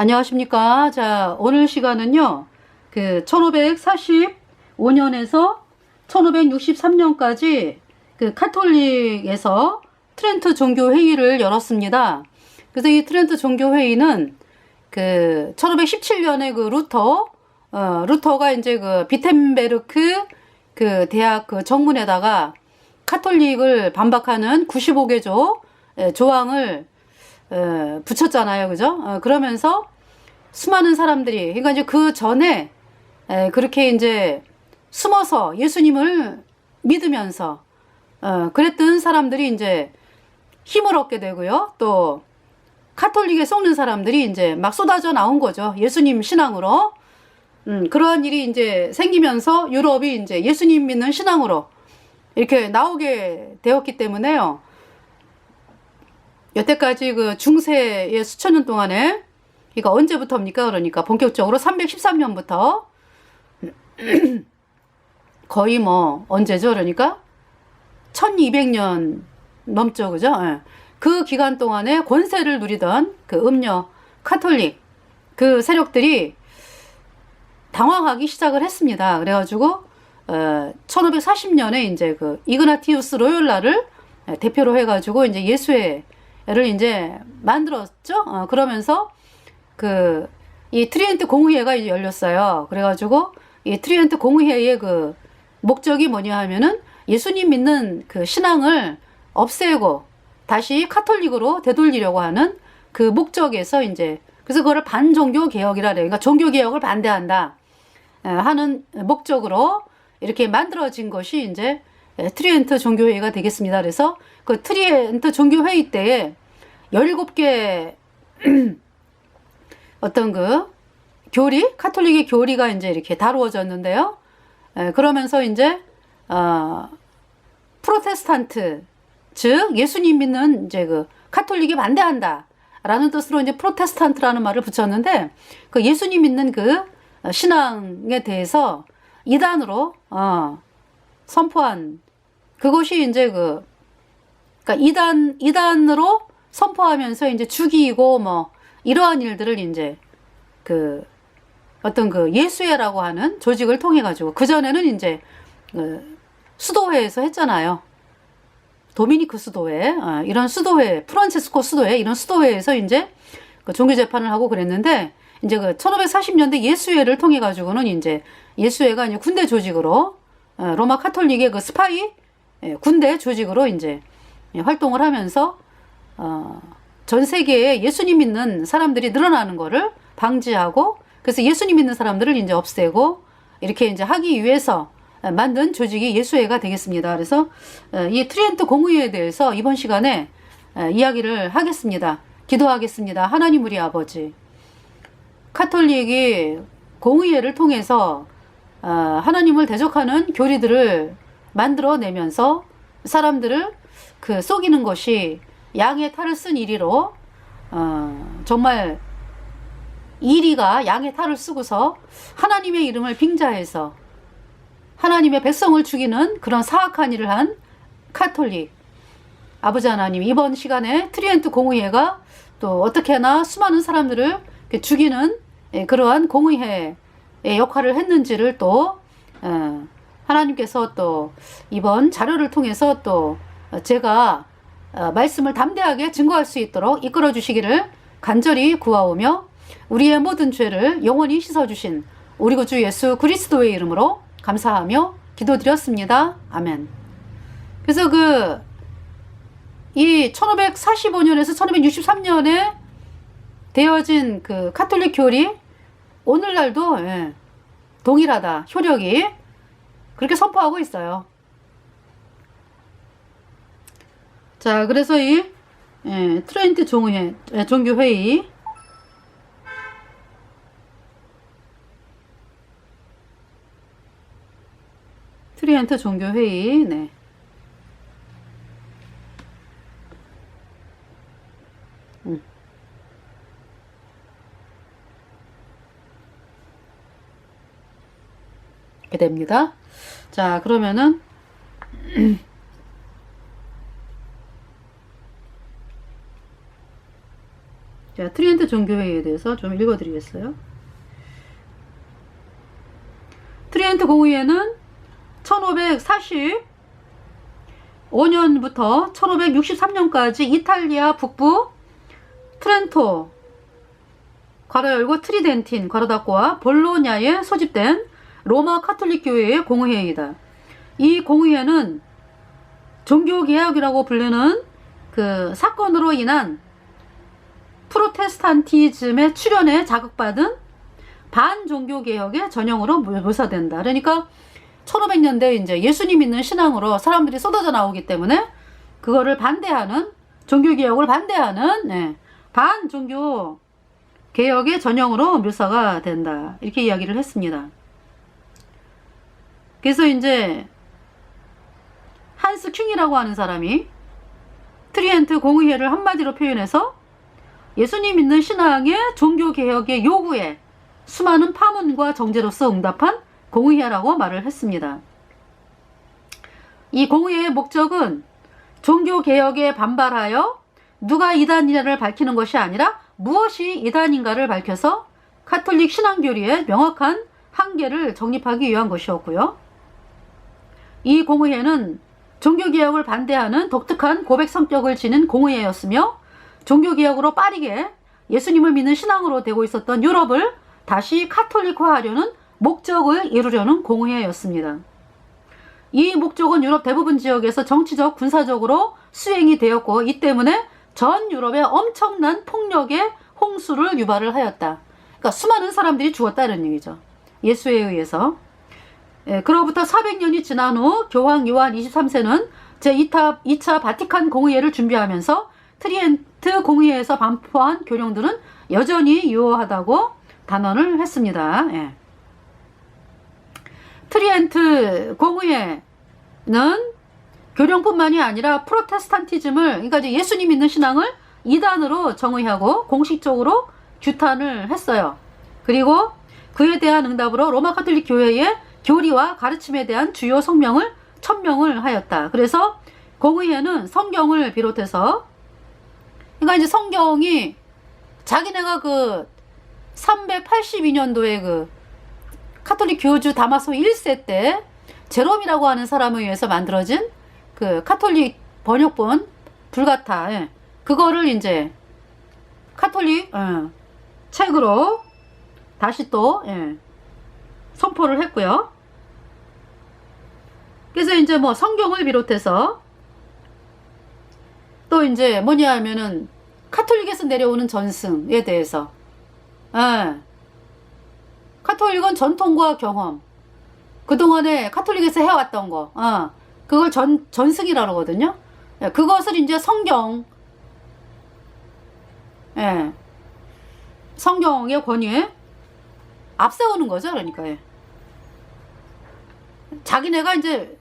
안녕하십니까. 자, 오늘 시간은요, 1545년에서 1563년까지 카톨릭에서 트렌트 종교회의를 열었습니다. 그래서 이 트렌트 종교회의는 1517년에 루터가 이제 비텐베르크 대학 정문에다가 카톨릭을 반박하는 95개 조항을 붙였잖아요. 그죠? 그러면서 수많은 사람들이, 그러니까 이제 그 전에 그렇게 이제 숨어서 예수님을 믿으면서 그랬던 사람들이 이제 힘을 얻게 되고요. 또 카톨릭에 속는 사람들이 이제 막 쏟아져 나온 거죠. 예수님 신앙으로. 그러한 일이 이제 생기면서 유럽이 이제 예수님 믿는 신앙으로 이렇게 나오게 되었기 때문에요. 여태까지 중세의 수천 년 동안에, 그러니까 언제부터입니까? 그러니까 본격적으로 313년부터 거의 언제죠? 그러니까 1200년 넘죠. 그죠? 그 기간 동안에 권세를 누리던 음녀 카톨릭 세력들이 당황하기 시작을 했습니다. 그래가지고 1540년에 이제 이그나티우스 로욜라를 대표로 해가지고 이제 예수회를 이제 만들었죠. 그러면서 이 트리엔트 공의회가 이제 열렸어요. 그래가지고 이 트리엔트 공의회의 목적이 뭐냐 하면은 예수님 믿는 신앙을 없애고 다시 카톨릭으로 되돌리려고 하는 목적에서 이제, 그래서 그거를 반종교 개혁이라 그래요. 그러니까 종교 개혁을 반대한다 하는 목적으로 이렇게 만들어진 것이 이제 트리엔트 종교회의가 되겠습니다. 그래서 트리엔트 종교회의 때에 17개 어떤 교리, 카톨릭의 교리가 이제 이렇게 다루어졌는데요. 그러면서 이제 프로테스탄트, 즉 예수님 믿는 이제 카톨릭이 반대한다 라는 뜻으로 이제 프로테스탄트라는 말을 붙였는데, 예수님 믿는 신앙에 대해서 이단으로 선포한 그것이 이제 그러니까 이단으로 선포하면서 이제 죽이고 이러한 일들을 이제 어떤 예수회라고 하는 조직을 통해 가지고, 그전에는 이제 수도회에서 했잖아요. 도미니크 수도회, 이런 수도회, 프란체스코 수도회, 이런 수도회에서 이제 종교 재판을 하고 그랬는데, 이제 1540년대 예수회를 통해 가지고는 이제 예수회가 이제 군대 조직으로, 로마 카톨릭의 스파이 군대 조직으로 이제 활동을 하면서 전 세계에 예수님 믿는 사람들이 늘어나는 거를 방지하고, 그래서 예수님 믿는 사람들을 이제 없애고 이렇게 이제 하기 위해서 만든 조직이 예수회가 되겠습니다. 그래서 이 트리엔트 공의회에 대해서 이번 시간에 이야기를 하겠습니다. 기도하겠습니다. 하나님 우리 아버지, 카톨릭이 공의회를 통해서 하나님을 대적하는 교리들을 만들어내면서 사람들을 속이는 것이 양의 탈을 쓴 이리로 정말 이리가 양의 탈을 쓰고서 하나님의 이름을 빙자해서 하나님의 백성을 죽이는 그런 사악한 일을 한 카톨릭 아버지 하나님, 이번 시간에 트리엔트 공의회가 또 어떻게 하나 수많은 사람들을 죽이는 그러한 공의회의 역할을 했는지를 또 하나님께서 또 이번 자료를 통해서 또 제가 말씀을 담대하게 증거할 수 있도록 이끌어 주시기를 간절히 구하오며, 우리의 모든 죄를 영원히 씻어주신 우리 구주 예수 그리스도의 이름으로 감사하며 기도드렸습니다. 아멘. 그래서 이 1545년에서 1563년에 되어진 카톨릭 교리, 오늘날도 동일하다, 효력이 그렇게 선포하고 있어요. 자, 그래서 이 트렌트 종교회의, 트리엔트 종교회의, 네. 이렇게 됩니다. 자, 그러면은 자, 트리엔트 종교회의에 대해서 좀 읽어드리겠어요. 트리엔트 공의회는 1545년부터 1563년까지 이탈리아 북부 트렌토 괄호 열고 트리덴틴 괄호 닫고와 볼로냐에 소집된 로마 카톨릭 교회의 공의회이다. 이 공의회는 종교개혁이라고 불리는 그 사건으로 인한 프로테스탄티즘의 출현에 자극받은 반종교개혁의 전형으로 묘사된다. 그러니까 1500년대 이제 예수님 믿는 신앙으로 사람들이 쏟아져 나오기 때문에 그거를 반대하는, 종교개혁을 반대하는 반종교 개혁의 전형으로 묘사가 된다. 이렇게 이야기를 했습니다. 그래서 이제 한스 킹이라고 하는 사람이 트리엔트 공의회를 한마디로 표현해서 예수님 믿는 신앙의 종교개혁의 요구에 수많은 파문과 정제로서 응답한 공의회라고 말을 했습니다. 이 공의회의 목적은 종교개혁에 반발하여 누가 이단이냐를 밝히는 것이 아니라 무엇이 이단인가를 밝혀서 카톨릭 신앙교리의 명확한 한계를 정립하기 위한 것이었고요. 이 공의회는 종교개혁을 반대하는 독특한 고백 성격을 지닌 공의회였으며 종교개혁으로 빠르게 예수님을 믿는 신앙으로 되고 있었던 유럽을 다시 카톨릭화하려는 목적을 이루려는 공의회였습니다. 이 목적은 유럽 대부분 지역에서 정치적, 군사적으로 수행이 되었고 이 때문에 전 유럽에 엄청난 폭력의 홍수를 유발을 하였다. 그러니까 수많은 사람들이 죽었다는 얘기죠. 예수에 의해서. 그로부터 400년이 지난 후 교황 요한 23세는 제2차 바티칸 공의회를 준비하면서 트리엔트 공의회에서 반포한 교령들은 여전히 유효하다고 단언을 했습니다. 트리엔트 공의회는 교령뿐만이 아니라 프로테스탄티즘을, 그러니까 이제 예수님 믿는 신앙을 이단으로 정의하고 공식적으로 규탄을 했어요. 그리고 그에 대한 응답으로 로마 카톨릭 교회의 교리와 가르침에 대한 주요 성명을 천명을 하였다. 그래서 공의회는 성경을 비롯해서, 그러니까 이제 성경이 자기네가 그 382년도에 그 카톨릭 교주 다마소 1세 때 제롬이라고 하는 사람에 의해서 만들어진 그 카톨릭 번역본 불가타, 그거를 이제 카톨릭 책으로 다시 또 선포를 했고요. 그래서 이제 뭐 성경을 비롯해서 또 이제 뭐냐 하면은 카톨릭에서 내려오는 전승에 대해서, 카톨릭은 전통과 경험, 그동안에 카톨릭에서 해왔던 거, 그걸 전승이라고 하거든요. 그것을 이제 성경의 권위에 앞세우는 거죠. 그러니까 자기네가 이제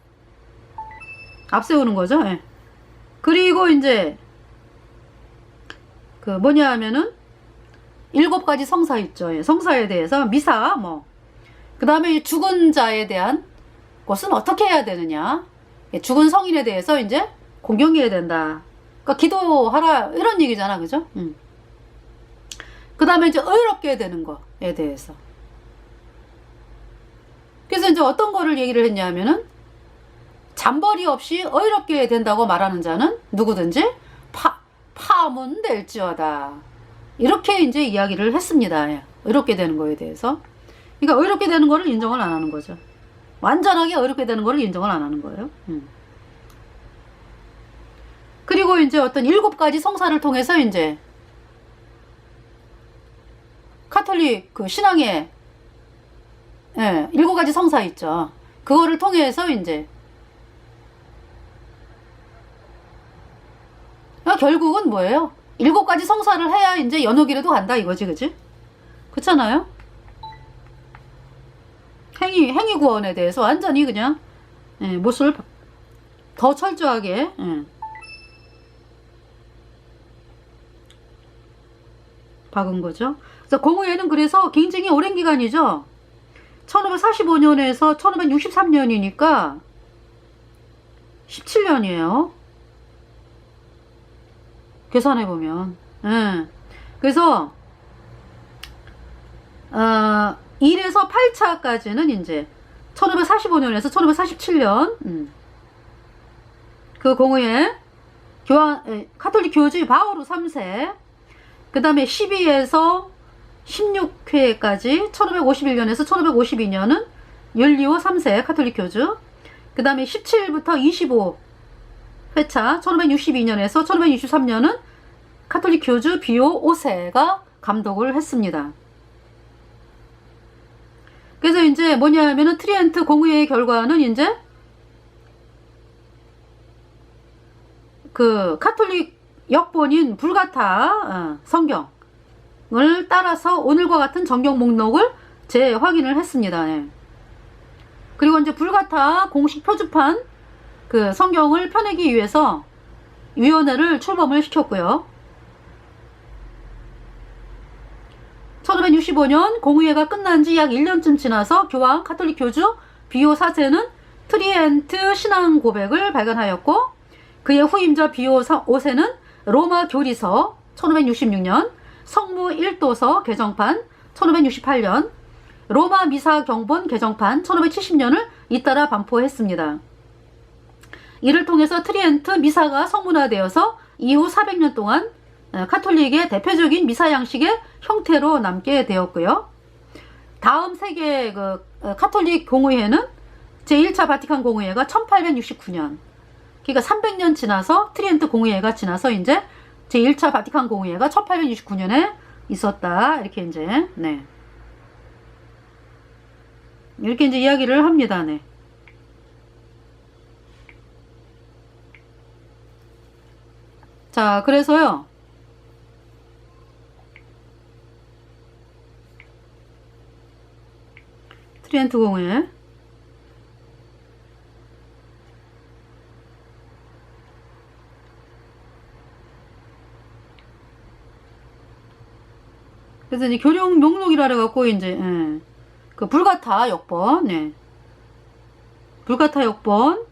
앞세우는 거죠. 그리고 이제 그 뭐냐 하면은 7가지 성사 있죠. 성사에 대해서 미사, 그 다음에 죽은 자에 대한 것은 어떻게 해야 되느냐, 죽은 성인에 대해서 이제 공경해야 된다. 그러니까 기도하라, 이런 얘기잖아, 그죠? 그 다음에 이제 의롭게 되는 거에 대해서. 그래서 이제 어떤 거를 얘기를 했냐면은 잠벌이 없이 의롭게 된다고 말하는 자는 누구든지 파문될지어다. 이렇게 이제 이야기를 했습니다. 의롭게 되는 거에 대해서. 그러니까 의롭게 되는 거를 인정을 안 하는 거죠. 완전하게 의롭게 되는 거를 인정을 안 하는 거예요. 그리고 이제 어떤 7가지 성사를 통해서 이제 카톨릭 그 신앙의 7가지 성사 있죠. 그거를 통해서 이제 결국은 뭐예요? 7가지 성사를 해야 이제 연옥이라도 간다 이거지, 그치? 그렇잖아요? 행위 구원에 대해서 완전히 그냥 못을 더 철저하게 박은 거죠. 그래서 공의회는 그래서 굉장히 오랜 기간이죠. 1545년에서 1563년이니까 17년이에요. 계산해보면. 그래서 1에서 8차까지는 이제 1545년에서 1547년 그 공의회 카톨릭 교주 바오르 3세, 그 다음에 12에서 16회까지 1551년에서 1552년은 율리오 3세 카톨릭 교주, 그 다음에 17부터 25회차 1562년에서 1563년은 카톨릭 교주 비오 5세가 감독을 했습니다. 그래서 이제 뭐냐 하면은 트리엔트 공의회의 결과는 이제 그 카톨릭 역본인 불가타 성경을 따라서 오늘과 같은 정경 목록을 재확인을 했습니다. 예. 그리고 이제 불가타 공식 표주판 그 성경을 펴내기 위해서 위원회를 출범을 시켰고요. 1565년 공의회가 끝난 지 약 1년쯤 지나서 교황 카톨릭 교주 비오 4세는 트리엔트 신앙 고백을 발간하였고, 그의 후임자 비오 5세는 로마 교리서 1566년, 성무 1도서 개정판 1568년, 로마 미사 경본 개정판 1570년을 잇따라 반포했습니다. 이를 통해서 트리엔트 미사가 성문화되어서 이후 400년 동안 카톨릭의 대표적인 미사 양식의 형태로 남게 되었고요. 다음 세계 그 카톨릭 공의회는 제1차 바티칸 공의회가 1869년, 그러니까 300년 지나서 트리엔트 공의회가 지나서 이제 제1차 바티칸 공의회가 1869년에 있었다. 이렇게 이제 네. 이렇게 이제 이야기를 합니다. 네. 자, 그래서요. 트리엔트 공의회. 그래서 이제 교령 목록이라 해갖고 이제 그 불가타 역번, 네. 불가타 역번.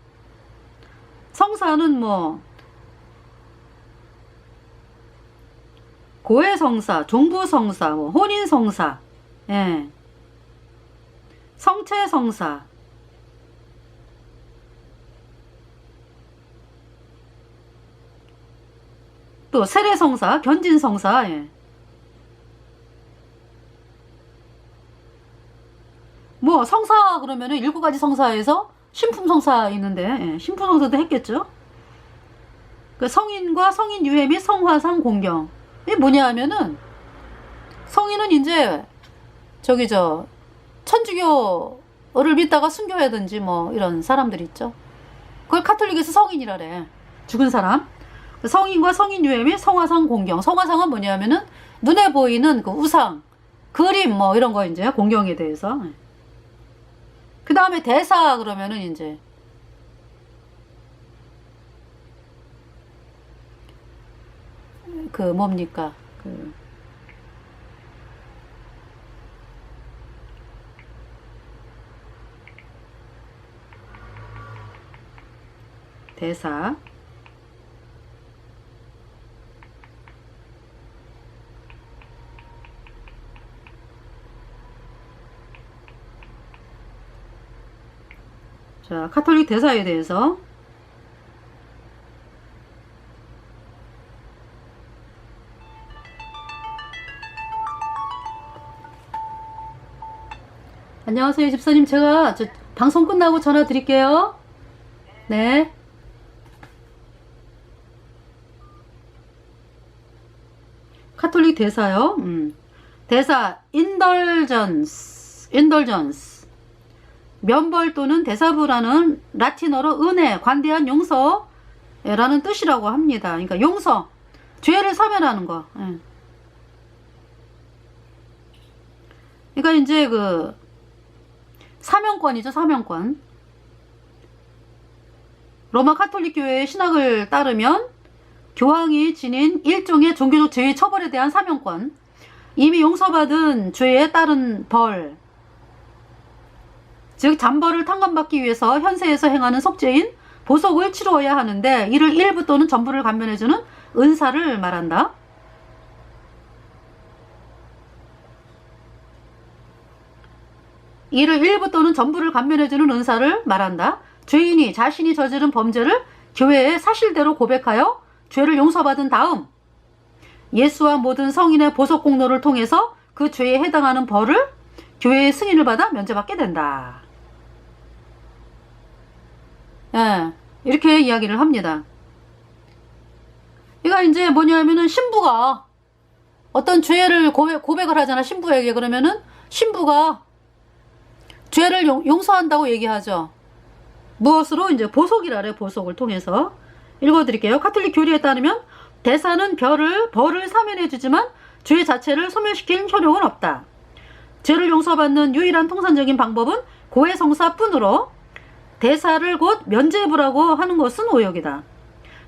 성사는 뭐 고해성사, 종부성사, 뭐 혼인성사, 예. 성체성사, 또 세례성사, 견진성사, 예. 뭐 성사 그러면은 7가지 성사에서 신품성사 있는데, 예. 신품성사도 했겠죠. 그 성인과 성인 유해 및 성화상 공경. 이게 뭐냐 하면은 성인은 이제 천주교를 믿다가 순교하든지 뭐 이런 사람들 있죠. 그걸 카톨릭에서 성인이라래. 죽은 사람. 성인과 성인 유해 및 성화상 공경. 성화상은 뭐냐 하면은 눈에 보이는 그 우상, 그림 뭐 이런 거 이제 공경에 대해서. 그 다음에 대사 그러면은 이제 그 뭡니까? 그 대사. 자, 카톨릭 대사에 대해서 안녕하세요, 집사님. 제가 방송 끝나고 전화 드릴게요. 네. 카톨릭 대사요. 대사 인덜전스. 면벌 또는 대사부라는 라틴어로 은혜, 관대한 용서라는 뜻이라고 합니다. 그러니까 용서, 죄를 사면하는 거. 예. 그러니까 이제 그 사명권이죠, 사명권. 로마 카톨릭 교회의 신학을 따르면 교황이 지닌 일종의 종교적 죄의 처벌에 대한 사명권, 이미 용서받은 죄에 따른 벌, 즉 잔벌을 탕감받기 위해서 현세에서 행하는 속죄인 보석을 치루어야 하는데, 이를 일부 또는 전부를 감면해주는 은사를 말한다. 이를 일부 또는 전부를 감면해주는 은사를 말한다. 죄인이 자신이 저지른 범죄를 교회에 사실대로 고백하여 죄를 용서받은 다음 예수와 모든 성인의 보석 공로를 통해서 그 죄에 해당하는 벌을 교회의 승인을 받아 면제받게 된다. 예, 이렇게 이야기를 합니다. 이거 이제 뭐냐면은 신부가 어떤 죄를 고백을 하잖아, 신부에게. 그러면은 신부가 죄를 용서한다고 얘기하죠. 무엇으로? 이제 보석이라래. 보석을 통해서. 읽어드릴게요. 가톨릭 교리에 따르면 대사는 벌을 사면해주지만 죄 자체를 소멸시킬 효력은 없다. 죄를 용서받는 유일한 통산적인 방법은 고해성사뿐으로 대사를 곧 면죄부라고 하는 것은 오역이다.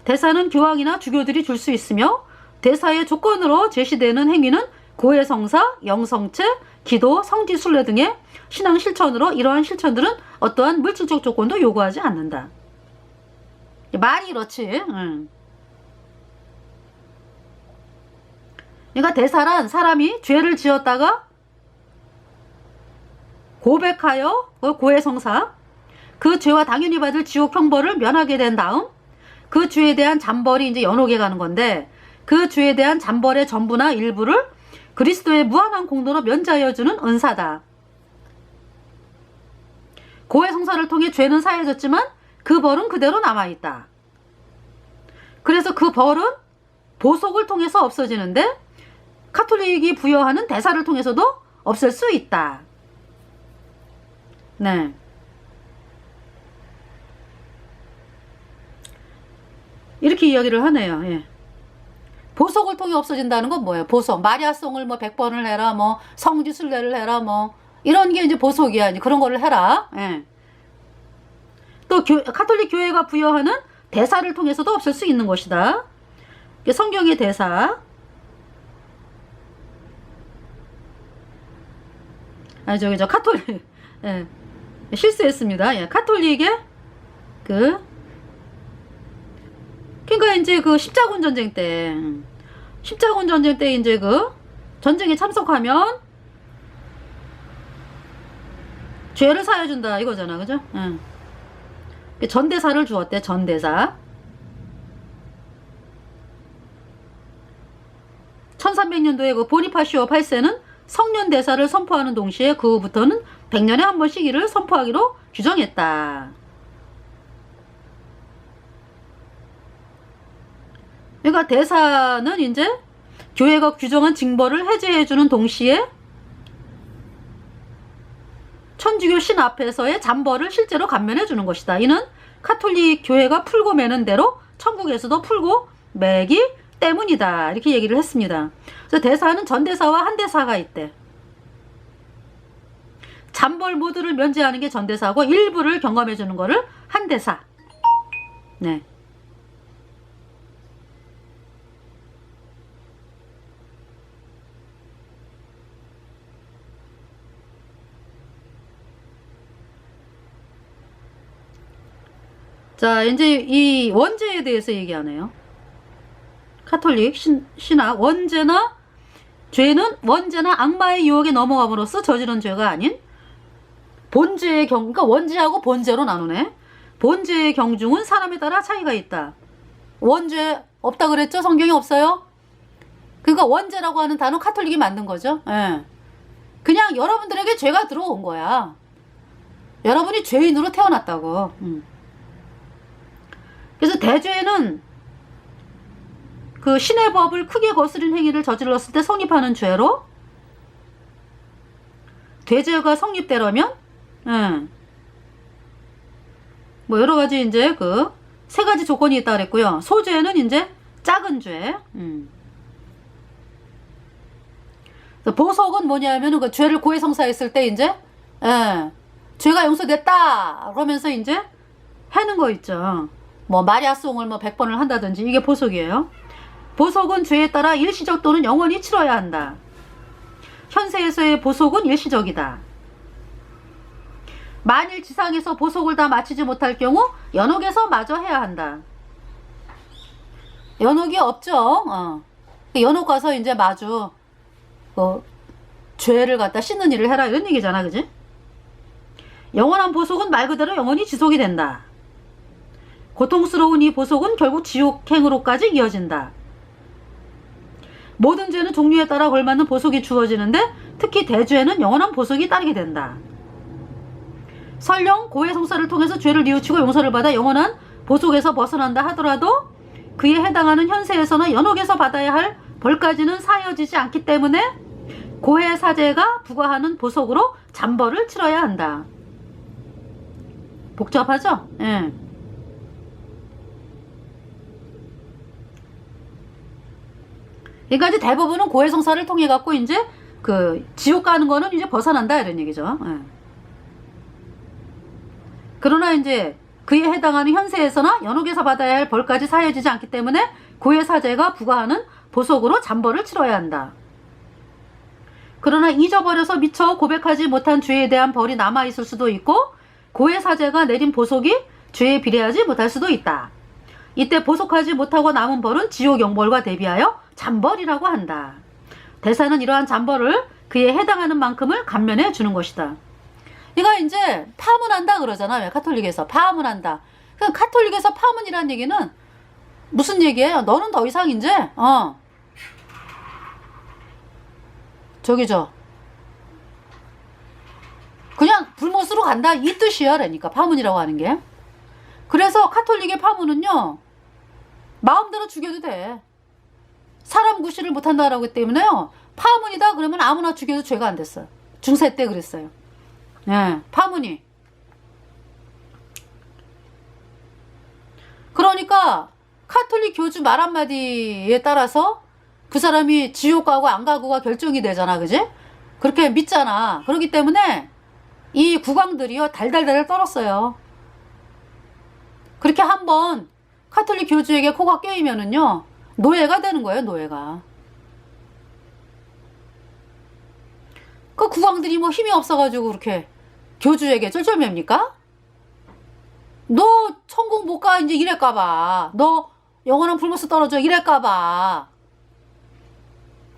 대사는 교황이나 주교들이 줄 수 있으며 대사의 조건으로 제시되는 행위는 고해성사, 영성체, 기도, 성지 순례 등의 신앙 실천으로 이러한 실천들은 어떠한 물질적 조건도 요구하지 않는다. 말이 그렇지. 그러니까 대사란 사람이 죄를 지었다가 고백하여 고해성사, 그 죄와 당연히 받을 지옥 형벌을 면하게 된 다음 그 죄에 대한 잔벌이 이제 연옥에 가는 건데, 그 죄에 대한 잔벌의 전부나 일부를 그리스도의 무한한 공로로 면제하여주는 은사다. 고해성사를 통해 죄는 사해졌지만 그 벌은 그대로 남아있다. 그래서 그 벌은 보석을 통해서 없어지는데 카톨릭이 부여하는 대사를 통해서도 없앨 수 있다. 네. 이렇게 이야기를 하네요. 예. 보석을 통해 없어진다는 건 뭐예요? 보석. 마리아송을 뭐 100번을 해라, 뭐 성지 순례를 해라, 뭐 이런 게 이제 보석이야. 이제 그런 거를 해라. 예. 또 카톨릭 교회가 부여하는 대사를 통해서도 없앨 수 있는 것이다. 성경의 대사. 아니 저 카톨릭. 예. 실수했습니다. 예. 카톨릭의 그러니까 이제 그 십자군 전쟁 때 이제 그 전쟁에 참석하면 죄를 사해준다 이거잖아, 그죠? 응. 전대사를 주었대. 전대사. 1300년도에 그 보니파시오 8세는 성년대사를 선포하는 동시에 그 후부터는 100년에 한 번씩 이를 선포하기로 규정했다. 그러니까 대사는 이제 교회가 규정한 징벌을 해제해주는 동시에 천주교 신 앞에서의 잔벌을 실제로 감면해주는 것이다. 이는 카톨릭 교회가 풀고 매는 대로 천국에서도 풀고 매기 때문이다. 이렇게 얘기를 했습니다. 그래서 대사는 전대사와 한대사가 있대. 잔벌 모두를 면제하는 게 전대사고 일부를 경감해주는 거를 한대사. 네. 자, 이제 이 원죄에 대해서 얘기하네요. 카톨릭 신학 죄는 원죄나 악마의 유혹에 넘어감으로써 저지른 죄가 아닌 본죄의 그러니까 원죄하고 본죄로 나누네. 본죄의 경중은 사람에 따라 차이가 있다. 원죄 없다 그랬죠? 성경에 없어요? 그러니까 원죄라고 하는 단어 카톨릭이 만든 거죠. 예. 그냥 여러분들에게 죄가 들어온 거야. 여러분이 죄인으로 태어났다고. 그래서 대죄는 그 신의 법을 크게 거스린 행위를 저질렀을 때 성립하는 죄로, 대죄가 성립되려면 뭐 여러 가지 이제 그 세 가지 조건이 있다 그랬고요. 소죄는 이제 작은 죄. 보석은 뭐냐면은 그 죄를 고해성사했을 때 이제 죄가 용서됐다 그러면서 이제 하는 거 있죠. 뭐 마리아송을 뭐 100번을 한다든지 이게 보석이에요. 보석은 죄에 따라 일시적 또는 영원히 치러야 한다. 현세에서의 보석은 일시적이다. 만일 지상에서 보석을 다 마치지 못할 경우 연옥에서 마저 해야 한다. 연옥이 없죠. 연옥 가서 이제 마주 죄를 갖다 씻는 일을 해라 이런 얘기잖아, 그지? 영원한 보속은 말 그대로 영원히 지속이 된다. 고통스러운 이 보속은 결국 지옥행으로까지 이어진다. 모든 죄는 종류에 따라 걸맞는 보속이 주어지는데 특히 대죄는 영원한 보속이 따르게 된다. 설령 고해성사를 통해서 죄를 뉘우치고 용서를 받아 영원한 보속에서 벗어난다 하더라도 그에 해당하는 현세에서나 연옥에서 받아야 할 벌까지는 사여지지 않기 때문에 고해사제가 부과하는 보속으로 잠벌을 치러야 한다. 복잡하죠? 예. 그러니까 이제 대부분은 고해성사를 통해 갖고 이제 그 지옥 가는 거는 이제 벗어난다 이런 얘기죠. 예. 그러나 이제 그에 해당하는 현세에서나 연옥에서 받아야 할 벌까지 사여지지 않기 때문에 고해사제가 부과하는 보속으로 잠벌을 치러야 한다. 그러나 잊어버려서 미처 고백하지 못한 죄에 대한 벌이 남아있을 수도 있고 고해사제가 내린 보속이 죄에 비례하지 못할 수도 있다. 이때 보속하지 못하고 남은 벌은 지옥 영벌과 대비하여 잠벌이라고 한다. 대사는 이러한 잠벌을 그에 해당하는 만큼을 감면해 주는 것이다. 그러니까 이제 파문한다 그러잖아. 왜 카톨릭에서 파문한다. 그 카톨릭에서 파문이라는 얘기는 무슨 얘기예요? 너는 더 이상 이제 저기죠. 그냥 불못으로 간다 이 뜻이야. 그러니까 파문이라고 하는 게. 그래서 카톨릭의 파문은요. 마음대로 죽여도 돼. 사람 구실을 못한다라고 했기 때문에요. 파문이다 그러면 아무나 죽여도 죄가 안 됐어요. 중세 때 그랬어요. 예, 파문이. 그러니까 카톨릭 교주 말 한마디에 따라서 그 사람이 지옥 가고 안 가고가 결정이 되잖아. 그지? 그렇게 믿잖아. 그렇기 때문에 이 국왕들이요 달달달 떨었어요. 그렇게 한번 카톨릭 교주에게 코가 껴이면은요 노예가 되는 거예요. 노예가. 그 국왕들이 뭐 힘이 없어가지고 그렇게 교주에게 쩔쩔맵니까? 너 천국 못 가 이제 이럴까봐. 너 영원한 불못에 떨어져 이럴까봐.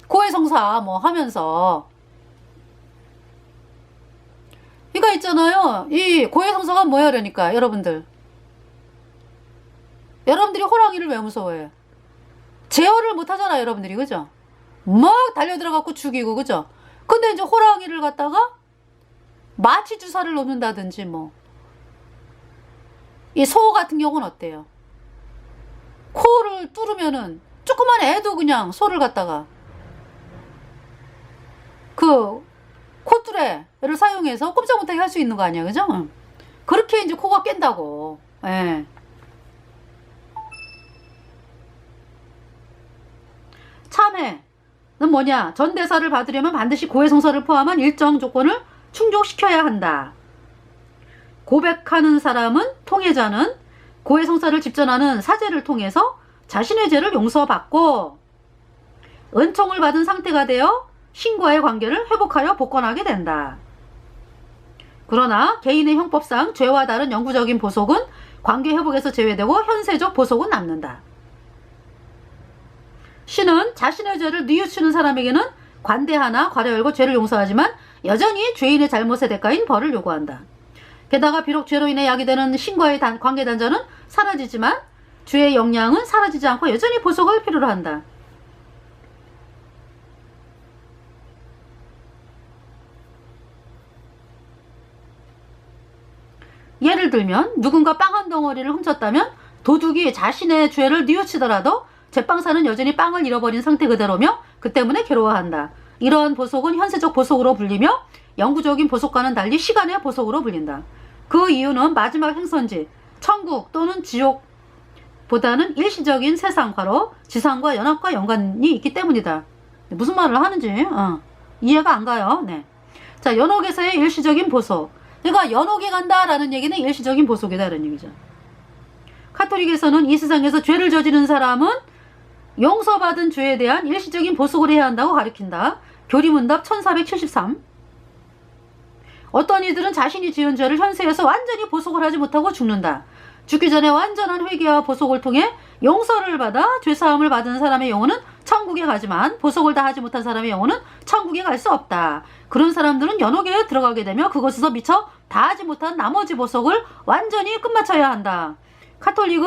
고해성사 뭐 하면서. 그러니까 있잖아요. 이 고해성사가 뭐야 그러니까 여러분들. 여러분들이 호랑이를 왜 무서워해요? 제어를 못하잖아 여러분들이. 그죠? 막 달려들어갖고 죽이고. 그죠? 근데 이제 호랑이를 갖다가 마취 주사를 놓는다든지 뭐. 이 소 같은 경우는 어때요? 코를 뚫으면은 조그만 애도 그냥 소를 갖다가 그 콧뚜레를 사용해서 꼼짝 못하게 할 수 있는 거 아니야. 그죠? 그렇게 이제 코가 깬다고. 예. 참회는 뭐냐? 전대사를 받으려면 반드시 고해성사를 포함한 일정 조건을 충족시켜야 한다. 고백하는 사람은 통해자는 고해성사를 집전하는 사제를 통해서 자신의 죄를 용서받고 은총을 받은 상태가 되어 신과의 관계를 회복하여 복권하게 된다. 그러나 개인의 형법상 죄와 다른 영구적인 보속은 관계 회복에서 제외되고 현세적 보속은 남는다. 신은 자신의 죄를 뉘우치는 사람에게는 관대하나 괄호 열고 죄를 용서하지만 여전히 죄인의 잘못의 대가인 벌을 요구한다. 게다가 비록 죄로 인해 야기되는 신과의 관계 단절은 사라지지만 죄의 영향은 사라지지 않고 여전히 보속을 필요로 한다. 예를 들면 누군가 빵 한 덩어리를 훔쳤다면 도둑이 자신의 죄를 뉘우치더라도 제빵사는 여전히 빵을 잃어버린 상태 그대로며 그 때문에 괴로워한다. 이러한 보속은 현세적 보속으로 불리며 영구적인 보속과는 달리 시간의 보속으로 불린다. 그 이유는 마지막 행선지 천국 또는 지옥보다는 일시적인 세상과로 지상과 연합과 연관이 있기 때문이다. 무슨 말을 하는지 이해가 안 가요. 네. 자, 연옥에서의 일시적인 보속. 그러니까 연옥에 간다라는 얘기는 일시적인 보속이다 이런 얘기죠. 카톨릭에서는 이 세상에서 죄를 저지른 사람은 용서받은 죄에 대한 일시적인 보속을 해야 한다고 가르친다. 교리문답 1473. 어떤 이들은 자신이 지은 죄를 현세에서 완전히 보속을 하지 못하고 죽는다. 죽기 전에 완전한 회개와 보속을 통해 용서를 받아 죄사함을 받은 사람의 영혼은 천국에 가지만 보석을 다 하지 못한 사람의 영혼은 천국에 갈 수 없다. 그런 사람들은 연옥에 들어가게 되며 그곳에서 미처 다 하지 못한 나머지 보석을 완전히 끝마쳐야 한다. 카톨릭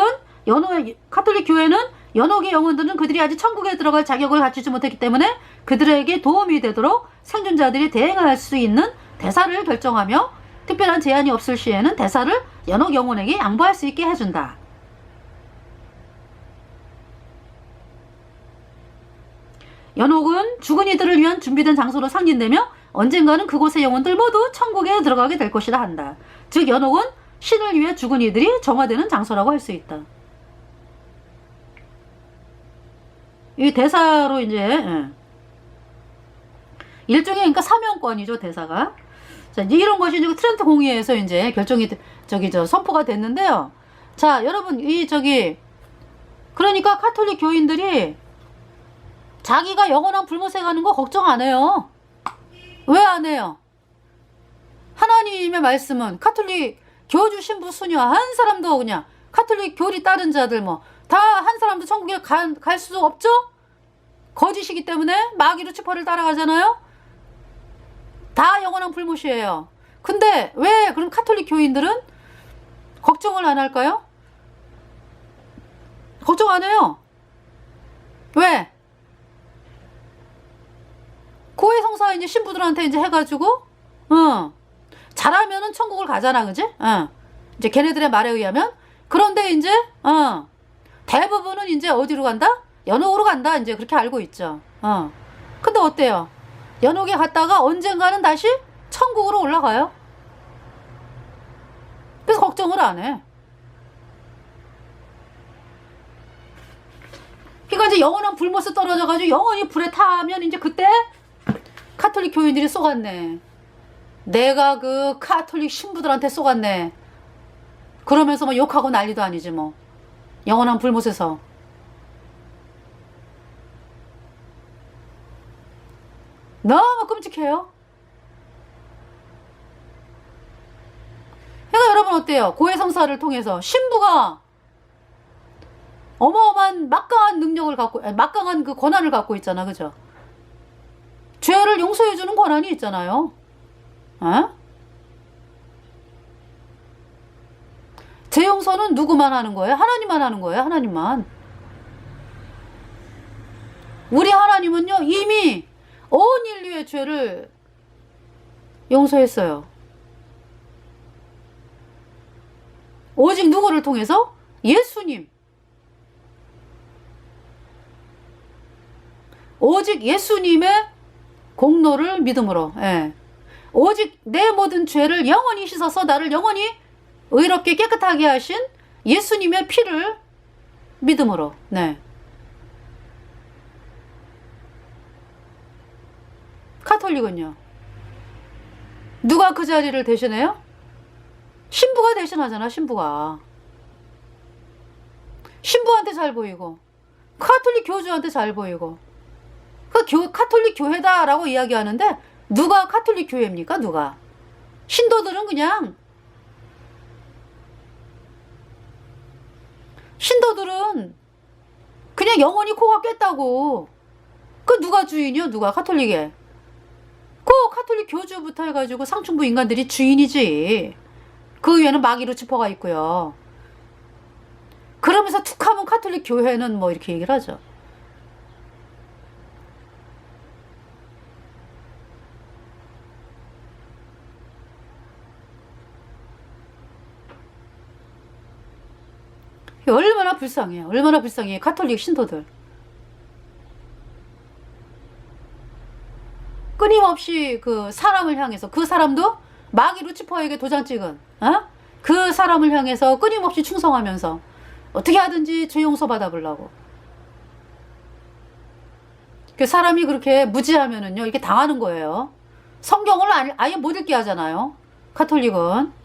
교회는 연옥의 영혼들은 그들이 아직 천국에 들어갈 자격을 갖추지 못했기 때문에 그들에게 도움이 되도록 생존자들이 대행할 수 있는 대사를 결정하며 특별한 제한이 없을 시에는 대사를 연옥 영혼에게 양보할 수 있게 해준다. 연옥은 죽은 이들을 위한 준비된 장소로 상징되며 언젠가는 그곳의 영혼들 모두 천국에 들어가게 될 것이다 한다. 즉 연옥은 신을 위해 죽은 이들이 정화되는 장소라고 할 수 있다. 이 대사로 이제 일종의 그러니까 사명권이죠, 대사가. 자, 이제 이런 것이 이제 트렌트 공의회에서 이제 결정이 선포가 됐는데요. 자, 여러분 그러니까 카톨릭 교인들이 자기가 영원한 불못에 가는 거 걱정 안 해요. 왜 안 해요? 하나님의 말씀은 카톨릭 교주 신부 수녀 한 사람도 그냥 카톨릭 교리 따른 자들 뭐 다 한 사람도 천국에 갈 수 없죠? 거짓이기 때문에 마귀로 치퍼를 따라가잖아요. 다 영원한 불못이에요. 근데 왜 그럼 카톨릭 교인들은 걱정을 안 할까요? 걱정 안 해요. 왜? 고해 성사 이제 신부들한테 이제 해가지고, 잘하면은 천국을 가잖아, 그지? 이제 걔네들의 말에 의하면. 그런데 이제, 대부분은 이제 어디로 간다? 연옥으로 간다, 이제 그렇게 알고 있죠. 근데 어때요? 연옥에 갔다가 언젠가는 다시 천국으로 올라가요. 그래서 걱정을 안 해. 그러니까 이제 영원한 불못에 떨어져가지고 영원히 불에 타면 이제 그때 카톨릭 교인들이 쏘갔네. 내가 그 카톨릭 신부들한테 쏘갔네. 그러면서 뭐 욕하고 난리도 아니지 뭐. 영원한 불못에서. 너무 끔찍해요. 그러니까 여러분 어때요? 고해성사를 통해서 신부가 어마어마한 막강한 능력을 갖고, 막강한 그 권한을 갖고 있잖아, 그죠? 죄를 용서해주는 권한이 있잖아요. 죄 용서는 누구만 하는 거예요? 하나님만 하는 거예요, 하나님만. 우리 하나님은요, 이미 온 인류의 죄를 용서했어요. 오직 누구를 통해서? 예수님. 오직 예수님의 공로를 믿음으로, 오직 내 모든 죄를 영원히 씻어서 나를 영원히 의롭게 깨끗하게 하신 예수님의 피를 믿음으로, 카톨릭은요, 누가 그 자리를 대신해요? 신부가 대신하잖아, 신부가. 신부한테 잘 보이고, 카톨릭 교주한테 잘 보이고, 카톨릭 교회다라고 이야기하는데, 누가 카톨릭 교회입니까? 누가? 신도들은 그냥, 영원히 코가 꿰다고. 그 누가 주인이요? 누가? 카톨릭에. 그 카톨릭 교주부터 해가지고 상층부 인간들이 주인이지. 그 위에는 마귀로 지퍼가 있고요. 그러면서 툭하면 카톨릭 교회는 뭐 이렇게 얘기를 하죠. 얼마나 불쌍해요. 얼마나 불쌍해요. 카톨릭 신도들. 끊임없이 그 사람을 향해서, 그 사람도 마귀 루치퍼에게 도장 찍은, 그 사람을 향해서 끊임없이 충성하면서 어떻게 하든지 죄 용서 받아보려고. 그 사람이 그렇게 무지하면은요, 이렇게 당하는 거예요. 성경을 아예 못 읽게 하잖아요, 카톨릭은.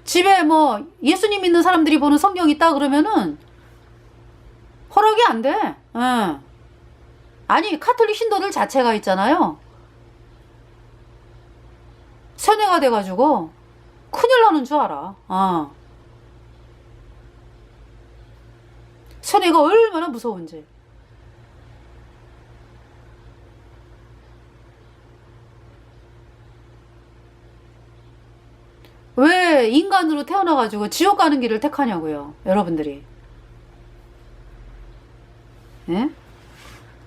집에 뭐 예수님 믿는 사람들이 보는 성경 있다 그러면은 허락이 안 돼. 아니 카톨릭 신도들 자체가 있잖아요. 세뇌가 돼가지고 큰일 나는 줄 알아. 세뇌가 얼마나 무서운지. 왜 인간으로 태어나가지고 지옥 가는 길을 택하냐고요, 여러분들이. 예?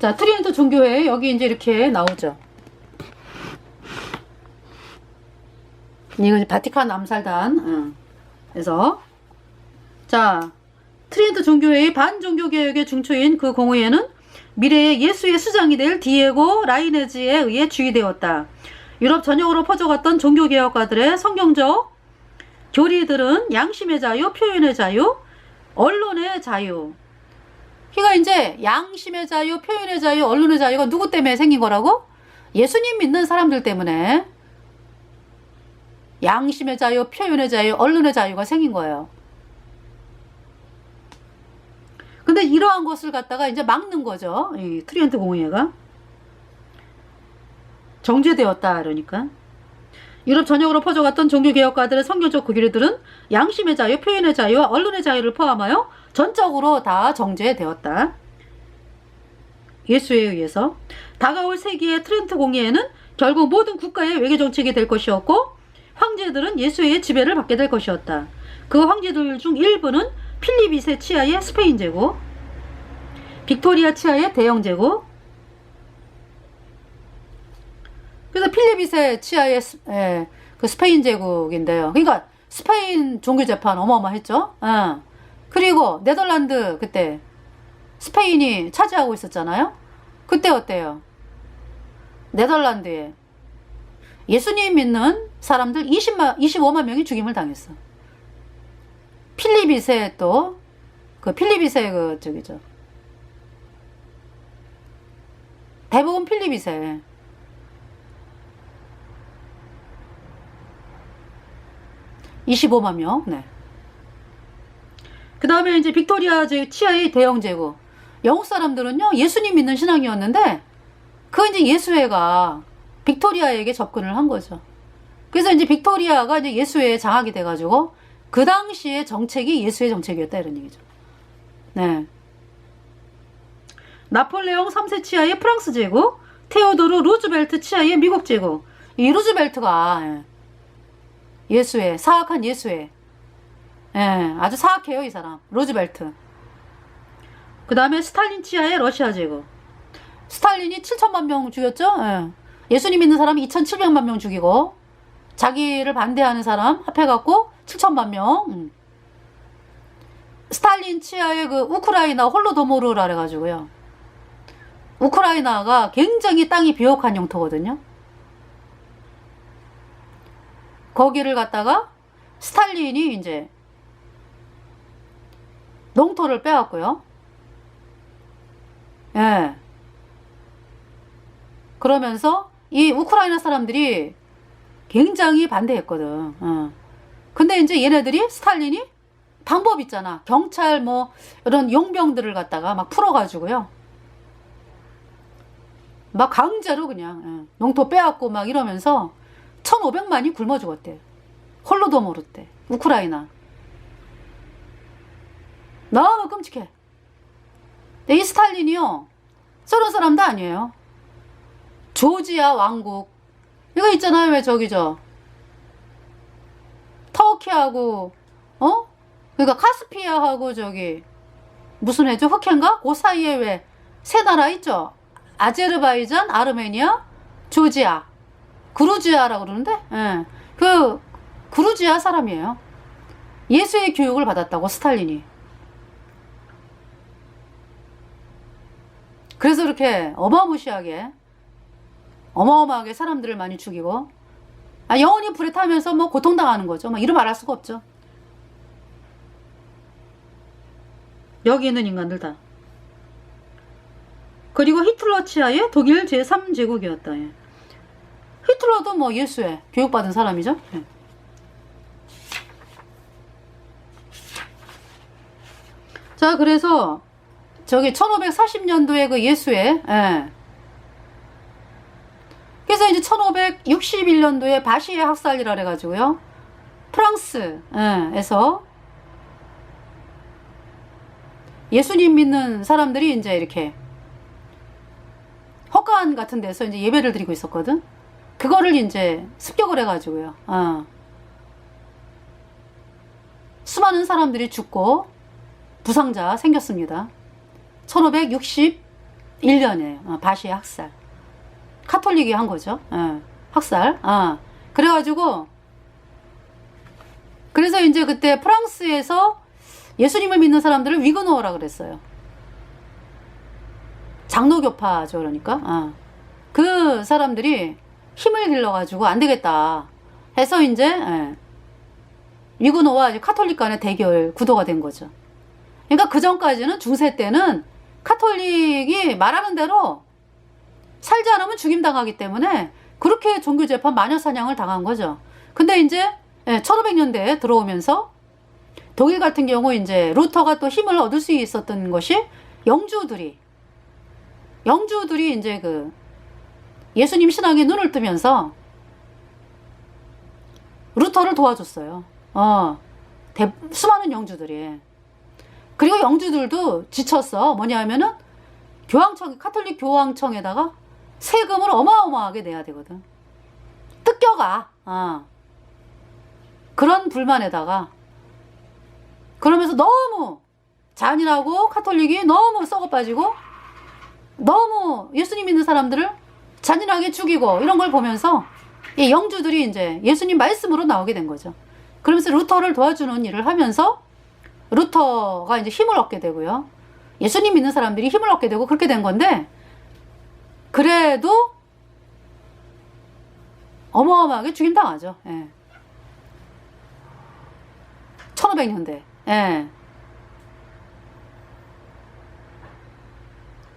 자, 트리니트 종교회 여기 이제 이렇게 나오죠. 이건 바티칸 암살단. 그래서 자, 트리니트 종교회의 반종교개혁의 중추인 그 공의회는 미래의 예수의 수장이 될 디에고 라이네즈에 의해 주의되었다. 유럽 전역으로 퍼져갔던 종교개혁가들의 성경적 교리들은 양심의 자유, 표현의 자유, 언론의 자유. 그러니까 이제 양심의 자유, 표현의 자유, 언론의 자유가 누구 때문에 생긴 거라고? 예수님 믿는 사람들 때문에 양심의 자유, 표현의 자유, 언론의 자유가 생긴 거예요. 근데 이러한 것을 갖다가 이제 막는 거죠. 이 트리니트 공의회가. 정죄되었다, 그러니까. 유럽 전역으로 퍼져갔던 종교개혁가들의 성경적 교리들은 양심의 자유, 표현의 자유와 언론의 자유를 포함하여 전적으로 다 정죄되었다. 예수에 의해서. 다가올 세기의 트리니트 공의회는 결국 모든 국가의 외교정책이 될 것이었고 황제들은 예수의 지배를 받게 될 것이었다. 그 황제들 중 일부는 필립 2세 치하의 스페인 제국, 빅토리아 치하의 대영 제국. 그래서 필립 2세 치하의 그 스페인 제국인데요. 그러니까 스페인 종교재판 어마어마했죠. 그리고 네덜란드 그때 스페인이 차지하고 있었잖아요. 그때 어때요? 네덜란드에 예수님 믿는 사람들 25만 명이 죽임을 당했어. 필립 2세 또 그 필립 2세 그 저기죠. 대부분 필립 2세. (25만 명). 네. 그 다음에 이제 빅토리아 치하의 대영 제국. 영국 사람들은요, 예수님 믿는 신앙이었는데, 그 이제 예수회가 빅토리아에게 접근을 한 거죠. 그래서 이제 빅토리아가 이제 예수회에 장악이 돼가지고, 그 당시의 정책이 예수의 정책이었다, 이런 얘기죠. 네. 나폴레옹 3세 치하의 프랑스 제국, 테오도르 루즈벨트 치하의 미국 제국. 이 루즈벨트가, 예수회, 사악한 예수회. 아주 사악해요, 이 사람. 루즈벨트. 그 다음에 스탈린 치하의 러시아 제국. 스탈린이 7천만 명 죽였죠? 예수님 믿는 사람이 2,700만 명 죽이고, 자기를 반대하는 사람 합해갖고 7천만 명. 스탈린 치하의 그 우크라이나 홀로도모르라 그래가지고요. 우크라이나가 굉장히 땅이 비옥한 영토거든요. 거기를 갖다가 스탈린이 이제 농토를 빼왔고요. 그러면서 이 우크라이나 사람들이 굉장히 반대했거든. 근데 이제 얘네들이 스탈린이 방법 있잖아. 경찰 뭐 이런 용병들을 갖다가 막 풀어가지고요. 막 강제로 그냥 농토 빼앗고 막 이러면서 1,500만이 굶어 죽었대. 홀로도모르 때 우크라이나. 너무 끔찍해. 이 스탈린이요, 저런 사람도 아니에요. 조지아 왕국 이거 있잖아요. 왜 저기 터키하고 그러니까 카스피아하고 저기 무슨 해죠? 흑해인가? 그 사이에 왜 세 나라 있죠? 아제르바이잔, 아르메니아, 조지아, 그루지아라고 그러는데, 그 그루지아 사람이에요. 예수의 교육을 받았다고, 스탈린이. 그래서 이렇게 어마무시하게 어마어마하게 사람들을 많이 죽이고, 영원히 불에 타면서 뭐 고통당하는 거죠. 뭐 이루 말할 수가 없죠. 여기 있는 인간들 다. 그리고 히틀러 치하의 독일 제3제국이었다. 히틀러도 뭐 예수에 교육받은 사람이죠. 자, 그래서 저기 1540년도에 그 예수에 그래서 이제 1561년도에 바시의 학살이라 그래가지고요. 프랑스에서 예수님 믿는 사람들이 이제 이렇게 헛간 같은 데서 이제 예배를 드리고 있었거든. 그거를 이제 습격을 해가지고요. 수많은 사람들이 죽고 부상자 생겼습니다. 1561년에 바시의 학살. 카톨릭이 한 거죠. 학살. 그래가지고 그래서 이제 그때 프랑스에서 예수님을 믿는 사람들을 위그노어라 그랬어요. 장로교파죠, 그러니까. 그 사람들이 힘을 길러가지고 안 되겠다 해서 이제 위그노와 이제 카톨릭 간의 대결 구도가 된 거죠. 그러니까 그 전까지는 중세 때는 카톨릭이 말하는 대로 살지 않으면 죽임당하기 때문에 그렇게 종교재판 마녀사냥을 당한 거죠. 근데 이제 1500년대에 들어오면서 독일 같은 경우 이제 루터가 또 힘을 얻을 수 있었던 것이 영주들이 이제 그 예수님 신앙에 눈을 뜨면서 루터를 도와줬어요. 수많은 영주들이. 그리고 영주들도 지쳤어. 뭐냐 하면은 카톨릭 교황청에다가 세금을 어마어마하게 내야 되거든. 뜯겨가. 그런 불만에다가 그러면서 너무 잔인하고 카톨릭이 너무 썩어 빠지고 너무 예수님 믿는 사람들을 잔인하게 죽이고 이런 걸 보면서 이 영주들이 이제 예수님 말씀으로 나오게 된 거죠. 그러면서 루터를 도와주는 일을 하면서 루터가 이제 힘을 얻게 되고요. 예수님 믿는 사람들이 힘을 얻게 되고 그렇게 된 건데 그래도 어마어마하게 죽임당하죠. 1500년대.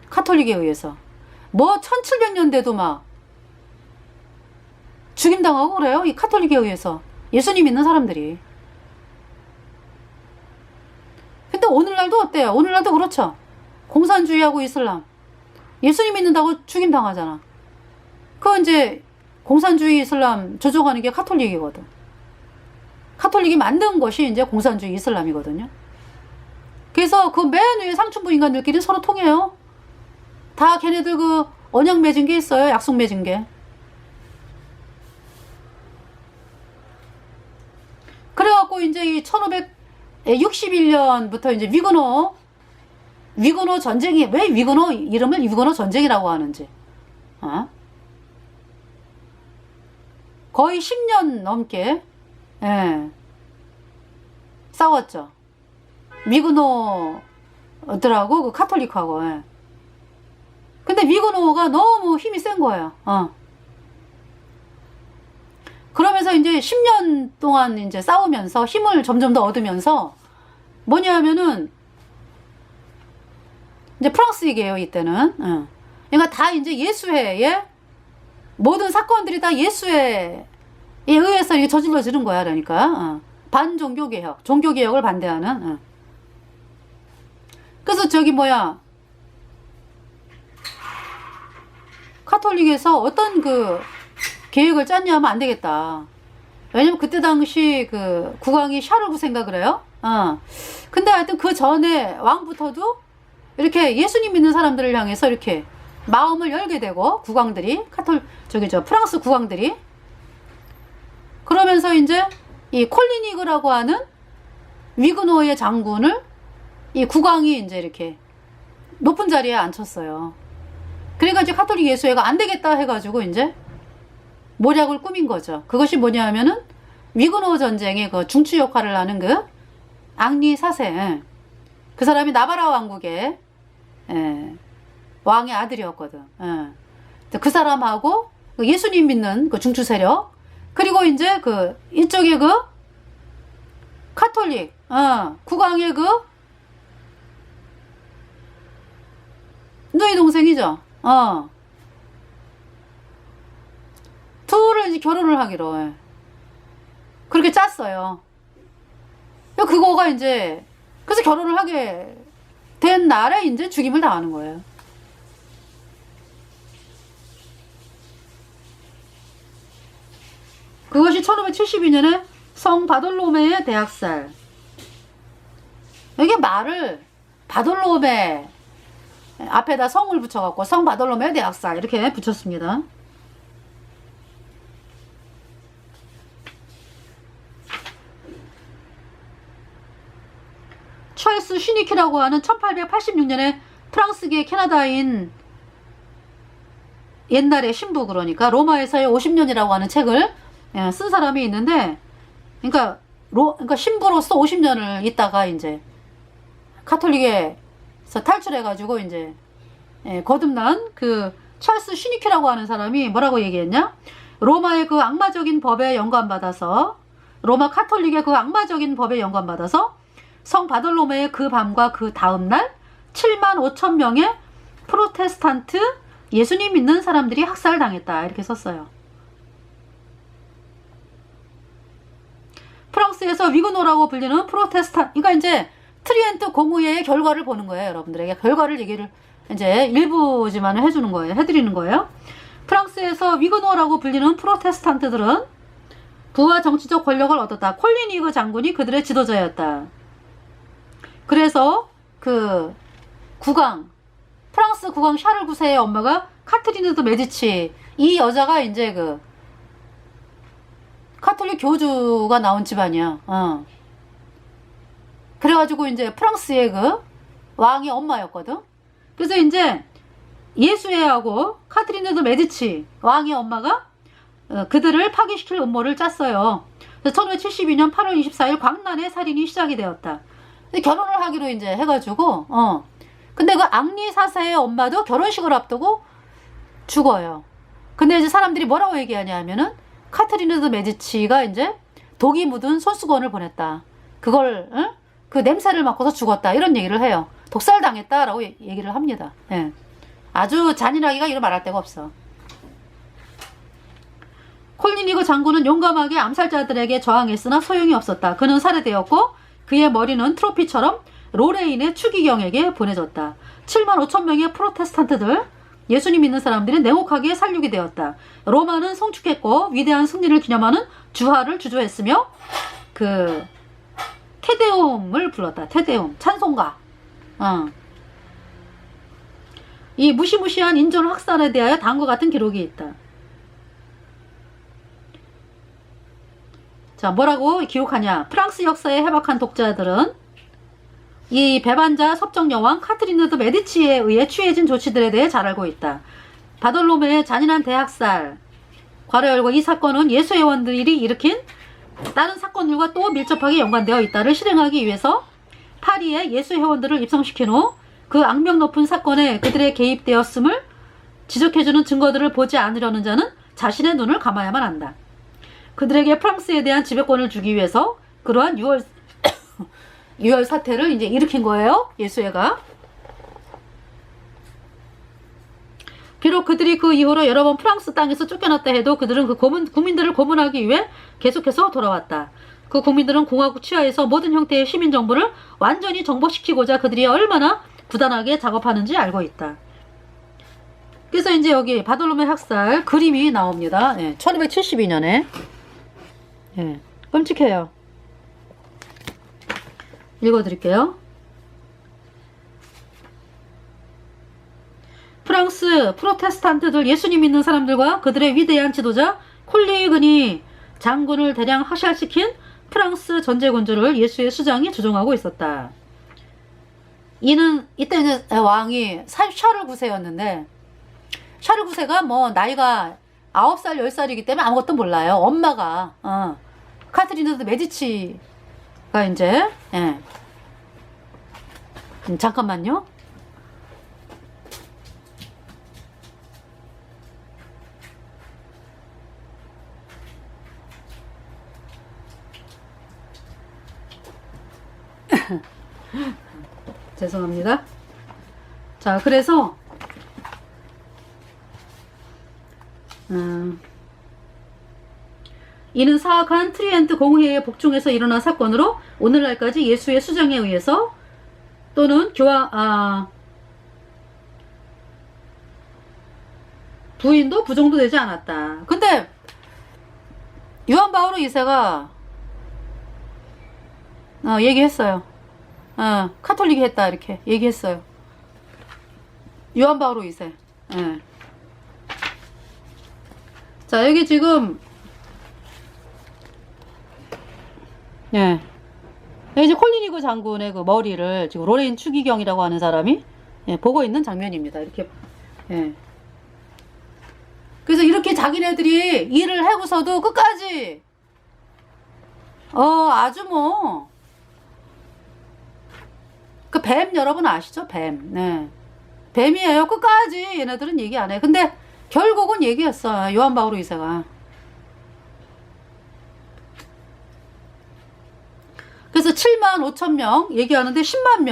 카톨릭에 의해서. 뭐 1700년대도 막 죽임당하고 그래요. 이 카톨릭에 의해서. 예수님 믿는 사람들이. 근데 오늘날도 어때요? 오늘날도 그렇죠. 공산주의하고 이슬람. 예수님 믿는다고 죽임당하잖아. 그 이제 공산주의 이슬람 조종하는 게 카톨릭이거든. 카톨릭이 만든 것이 이제 공산주의 이슬람이거든요. 그래서 그 맨 위에 상층부 인간들끼리 서로 통해요. 다 걔네들 그 언약 맺은 게 있어요. 약속 맺은 게. 그래갖고 이제 이 1561년부터 이제 위그노 전쟁이, 왜 위그노 이름을 위그노 전쟁이라고 하는지. 거의 10년 넘게, 싸웠죠. 위그노들하고 그 카톨릭하고. 근데 위그노가 너무 힘이 센 거예요. 그러면서 이제 10년 동안 이제 싸우면서 힘을 점점 더 얻으면서 뭐냐 하면은 이제 프랑스이게요, 이때는. 그러니까 다 이제 예수회에 모든 사건들이 다 예수회에 의해서 이게 저질러지는 거야, 그러니까. 반종교개혁, 종교개혁을 반대하는. 그래서 저기 뭐야, 카톨릭에서 어떤 그 계획을 짰냐 하면 안 되겠다. 왜냐면 그때 당시 그 국왕이 샤르 9세인가 그래요? 근데 하여튼 그 전에 왕부터도 이렇게 예수님 믿는 사람들을 향해서 이렇게 마음을 열게 되고, 국왕들이, 프랑스 국왕들이. 그러면서 이제 이 콜리니그라고 하는 위그노의 장군을 이 국왕이 이제 이렇게 높은 자리에 앉혔어요. 그러니까 이제 카톨릭 예수회가 안 되겠다 해가지고 이제 모략을 꾸민 거죠. 그것이 뭐냐 하면은 위그노 전쟁의 그 중추 역할을 하는 그 앙리 4세. 그 사람이 나바라 왕국의 왕의 아들이었거든. 그 사람하고 예수님 믿는 그 중추 세력, 그리고 이제 그 이쪽에 그 카톨릭 국왕의 그 누이 동생이죠. 둘을 이제 결혼을 하기로 그렇게 짰어요. 그거가 이제 그래서 결혼을 하게 된 날에 이제 죽임을 당하는 거예요. 그것이 1572년에 성 바돌로메의 대학살. 이게 말을 바돌로메 앞에다 성을 붙여갖고 성 바돌로메의 대학살 이렇게 붙였습니다. 찰스 슈니키라고 하는 1886년에 프랑스계 캐나다인 옛날의 신부, 그러니까 로마에서의 50년이라고 하는 책을 쓴 사람이 있는데, 그러니까 신부로서 50년을 있다가 이제 카톨릭에서 탈출해가지고 이제 거듭난 그 찰스 슈니키라고 하는 사람이 뭐라고 얘기했냐? 로마의 그 악마적인 법에 영감받아서, 로마 카톨릭의 그 악마적인 법에 영감받아서 성 바돌로메의 그 밤과 그 다음날 7만 5천 명의 프로테스탄트 예수님 믿는 사람들이 학살당했다 이렇게 썼어요. 프랑스에서 위그노라고 불리는 그러니까 이제 트리엔트 공의회의 결과를 보는 거예요. 여러분들에게 결과를 얘기를 이제 일부지만 해주는 거예요. 해드리는 거예요. 프랑스에서 위그노라고 불리는 프로테스탄트들은 부와 정치적 권력을 얻었다. 콜리니그 장군이 그들의 지도자였다. 그래서 그 프랑스 국왕 샤를 9세의 엄마가 카트리누드 메디치, 이 여자가 이제 그 카톨릭 교주가 나온 집안이야. 그래가지고 이제 프랑스의 그 왕의 엄마였거든. 그래서 이제 예수회하고 카트리누드 메디치 왕의 엄마가 그들을 파괴시킬 음모를 짰어요. 그래서 1572년 8월 24일 광란의 살인이 시작이 되었다. 결혼을 하기로 이제 해가지고, 근데 그 앙리 4세의 엄마도 결혼식을 앞두고 죽어요. 근데 이제 사람들이 뭐라고 얘기하냐면은 카트리누드 메디치가 이제 독이 묻은 손수건을 보냈다. 그걸, 그 냄새를 맡고서 죽었다. 이런 얘기를 해요. 독살당했다라고 얘기를 합니다. 예. 아주 잔인하기가 이루 말할 데가 없어. 콜니니그 장군은 용감하게 암살자들에게 저항했으나 소용이 없었다. 그는 살해되었고 그의 머리는 트로피처럼 로레인의 추기경에게 보내졌다. 7만 5천 명의 프로테스탄트들, 예수님 믿는 사람들이 냉혹하게 살육이 되었다. 로마는 성축했고 위대한 승리를 기념하는 주화를 주조했으며 그 테데움을 불렀다. 테데움, 찬송가. 이 무시무시한 인종 학살에 대하여 다음과 같은 기록이 있다. 자, 뭐라고 기록하냐? 프랑스 역사에 해박한 독자들은 이 배반자 섭정여왕 카트리누드 메디치에 의해 취해진 조치들에 대해 잘 알고 있다. 바돌로메의 잔인한 대학살, 괄호 열고 이 사건은 예수회원들이 일으킨 다른 사건들과 또 밀접하게 연관되어 있다를 실행하기 위해서 파리에 예수회원들을 입성시킨 후 그 악명 높은 사건에 그들의 개입되었음을 지적해주는 증거들을 보지 않으려는 자는 자신의 눈을 감아야만 한다. 그들에게 프랑스에 대한 지배권을 주기 위해서 그러한 6월 사태를 이제 일으킨 거예요. 예수회가. 비록 그들이 그 이후로 여러 번 프랑스 땅에서 쫓겨났다 해도 그들은 그 국민들을 고문하기 위해 계속해서 돌아왔다. 그 국민들은 공화국 치하에서 모든 형태의 시민 정부를 완전히 정복시키고자 그들이 얼마나 부단하게 작업하는지 알고 있다. 그래서 이제 여기 바돌로메 학살 그림이 나옵니다. 1572년에. 끔찍해요. 읽어드릴게요. 프랑스 프로테스탄트들 예수님 믿는 사람들과 그들의 위대한 지도자 콜리그니 장군을 대량 학살시킨 프랑스 전제군주를 예수의 수장이 조종하고 있었다. 이때 이제 왕이 샤를 9세였는데 샤를 9세가 뭐 나이가 9살 10살이기 때문에 아무것도 몰라요. 엄마가 카트리누드 메디치가 이제 잠깐만요. 죄송합니다. 자, 그래서 이는 사악한 트리엔트 공회의 복중에서 일어난 사건으로 오늘날까지 예수의 수장에 의해서 또는 부인도 부정도 되지 않았다. 근데 요한 바오로 2세가 얘기했어요. 카톨릭이 했다 이렇게 얘기했어요. 요한 바오로 2세. 예. 자, 여기 지금 예. 이제 콜린 이그 장군의 그 머리를 지금 로레인 추기경이라고 하는 사람이 보고 있는 장면입니다. 이렇게. 예. 그래서 이렇게 자기네들이 일을 하고서도 끝까지 아주 뭐 그 뱀 여러분 아시죠? 뱀. 네. 뱀이에요. 끝까지 얘네들은 얘기 안 해. 근데 결국은 얘기했어요. 요한 바오로 2세가. 그래서 7만 5천 명 얘기하는데 10만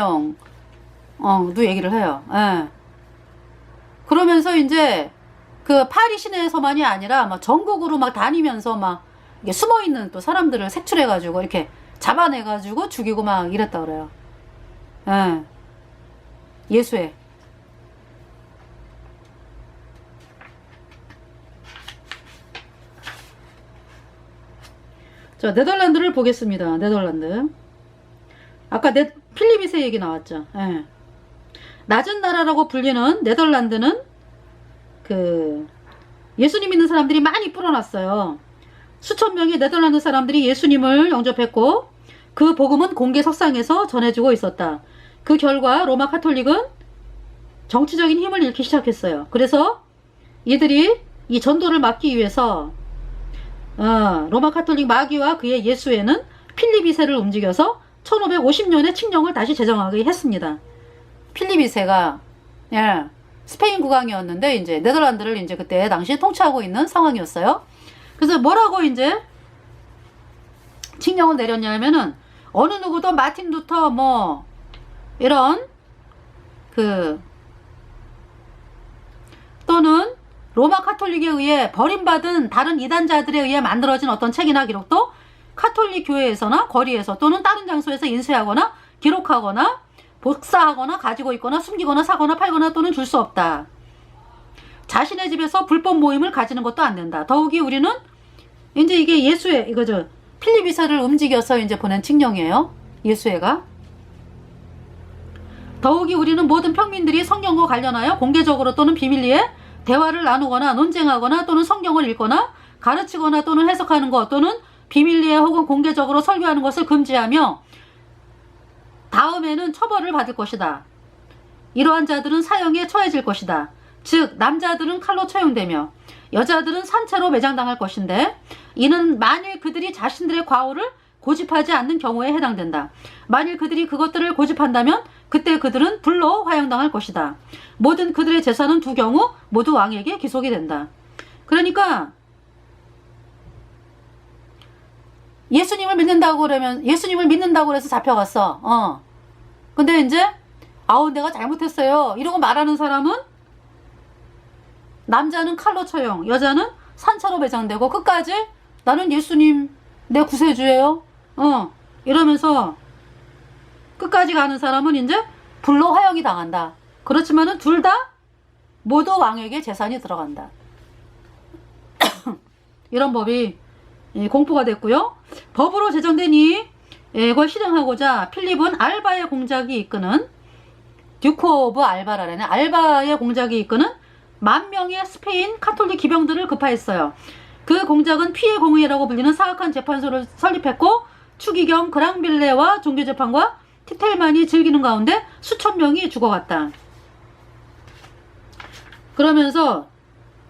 명도 얘기를 해요. 예. 그러면서 이제 그 파리 시내에서만이 아니라 막 전국으로 막 다니면서 막 이게 숨어 있는 또 사람들을 색출해가지고 이렇게 잡아내가지고 죽이고 막 이랬다 그래요. 예. 예수의. 자, 네덜란드를 보겠습니다. 네덜란드. 아까 필립 2세 얘기 나왔죠. 예. 낮은 나라라고 불리는 네덜란드는 그 예수님 믿는 사람들이 많이 불어났어요. 수천 명의 네덜란드 사람들이 예수님을 영접했고 그 복음은 공개 석상에서 전해지고 있었다. 그 결과 로마 카톨릭은 정치적인 힘을 잃기 시작했어요. 그래서 이들이 이 전도를 막기 위해서 로마 카톨릭 마귀와 그의 예수회는 필립 2세를 움직여서 1550년에 칙령을 다시 제정하게 했습니다. 필립 2세가 스페인 국왕이었는데 이제 네덜란드를 이제 그때 당시에 통치하고 있는 상황이었어요. 그래서 뭐라고 이제 칙령을 내렸냐면은 어느 누구도 마틴 루터 뭐 이런 또는 로마 카톨릭에 의해 버림받은 다른 이단자들에 의해 만들어진 어떤 책이나 기록도 카톨릭 교회에서나 거리에서 또는 다른 장소에서 인쇄하거나 기록하거나 복사하거나 가지고 있거나 숨기거나 사거나 팔거나 또는 줄 수 없다. 자신의 집에서 불법 모임을 가지는 것도 안 된다. 더욱이 우리는 이제 이게 예수회 이거죠. 필립 2세를 움직여서 이제 보낸 칙령이에요. 예수회가. 더욱이 우리는 모든 평민들이 성경과 관련하여 공개적으로 또는 비밀리에 대화를 나누거나 논쟁하거나 또는 성경을 읽거나 가르치거나 또는 해석하는 것 또는 비밀리에 혹은 공개적으로 설교하는 것을 금지하며 다음에는 처벌을 받을 것이다. 이러한 자들은 사형에 처해질 것이다. 즉 남자들은 칼로 처형되며 여자들은 산채로 매장당할 것인데 이는 만일 그들이 자신들의 과오를 고집하지 않는 경우에 해당된다. 만일 그들이 그것들을 고집한다면 그때 그들은 불로 화형당할 것이다. 모든 그들의 재산은 두 경우 모두 왕에게 기속이 된다. 그러니까 예수님을 믿는다고 그래서 잡혀갔어. 근데 이제 내가 잘못했어요 이러고 말하는 사람은 남자는 칼로 처형, 여자는 산차로 매장되고 끝까지 나는 예수님 내 구세주예요 이러면서 끝까지 가는 사람은 이제 불로 화형이 당한다. 그렇지만은 둘 다 모두 왕에게 재산이 들어간다. 이런 법이 공포가 됐고요. 법으로 제정된 이걸 실행하고자 필립은 알바의 공작이 이끄는 듀크 오브 알바라는 알바의 공작이 이끄는 10,000명의 스페인 카톨릭 기병들을 급파했어요. 그 공작은 피해 공의라고 불리는 사악한 재판소를 설립했고 추기경 그랑빌레와 종교재판과 티텔만이 즐기는 가운데 수천 명이 죽어갔다. 그러면서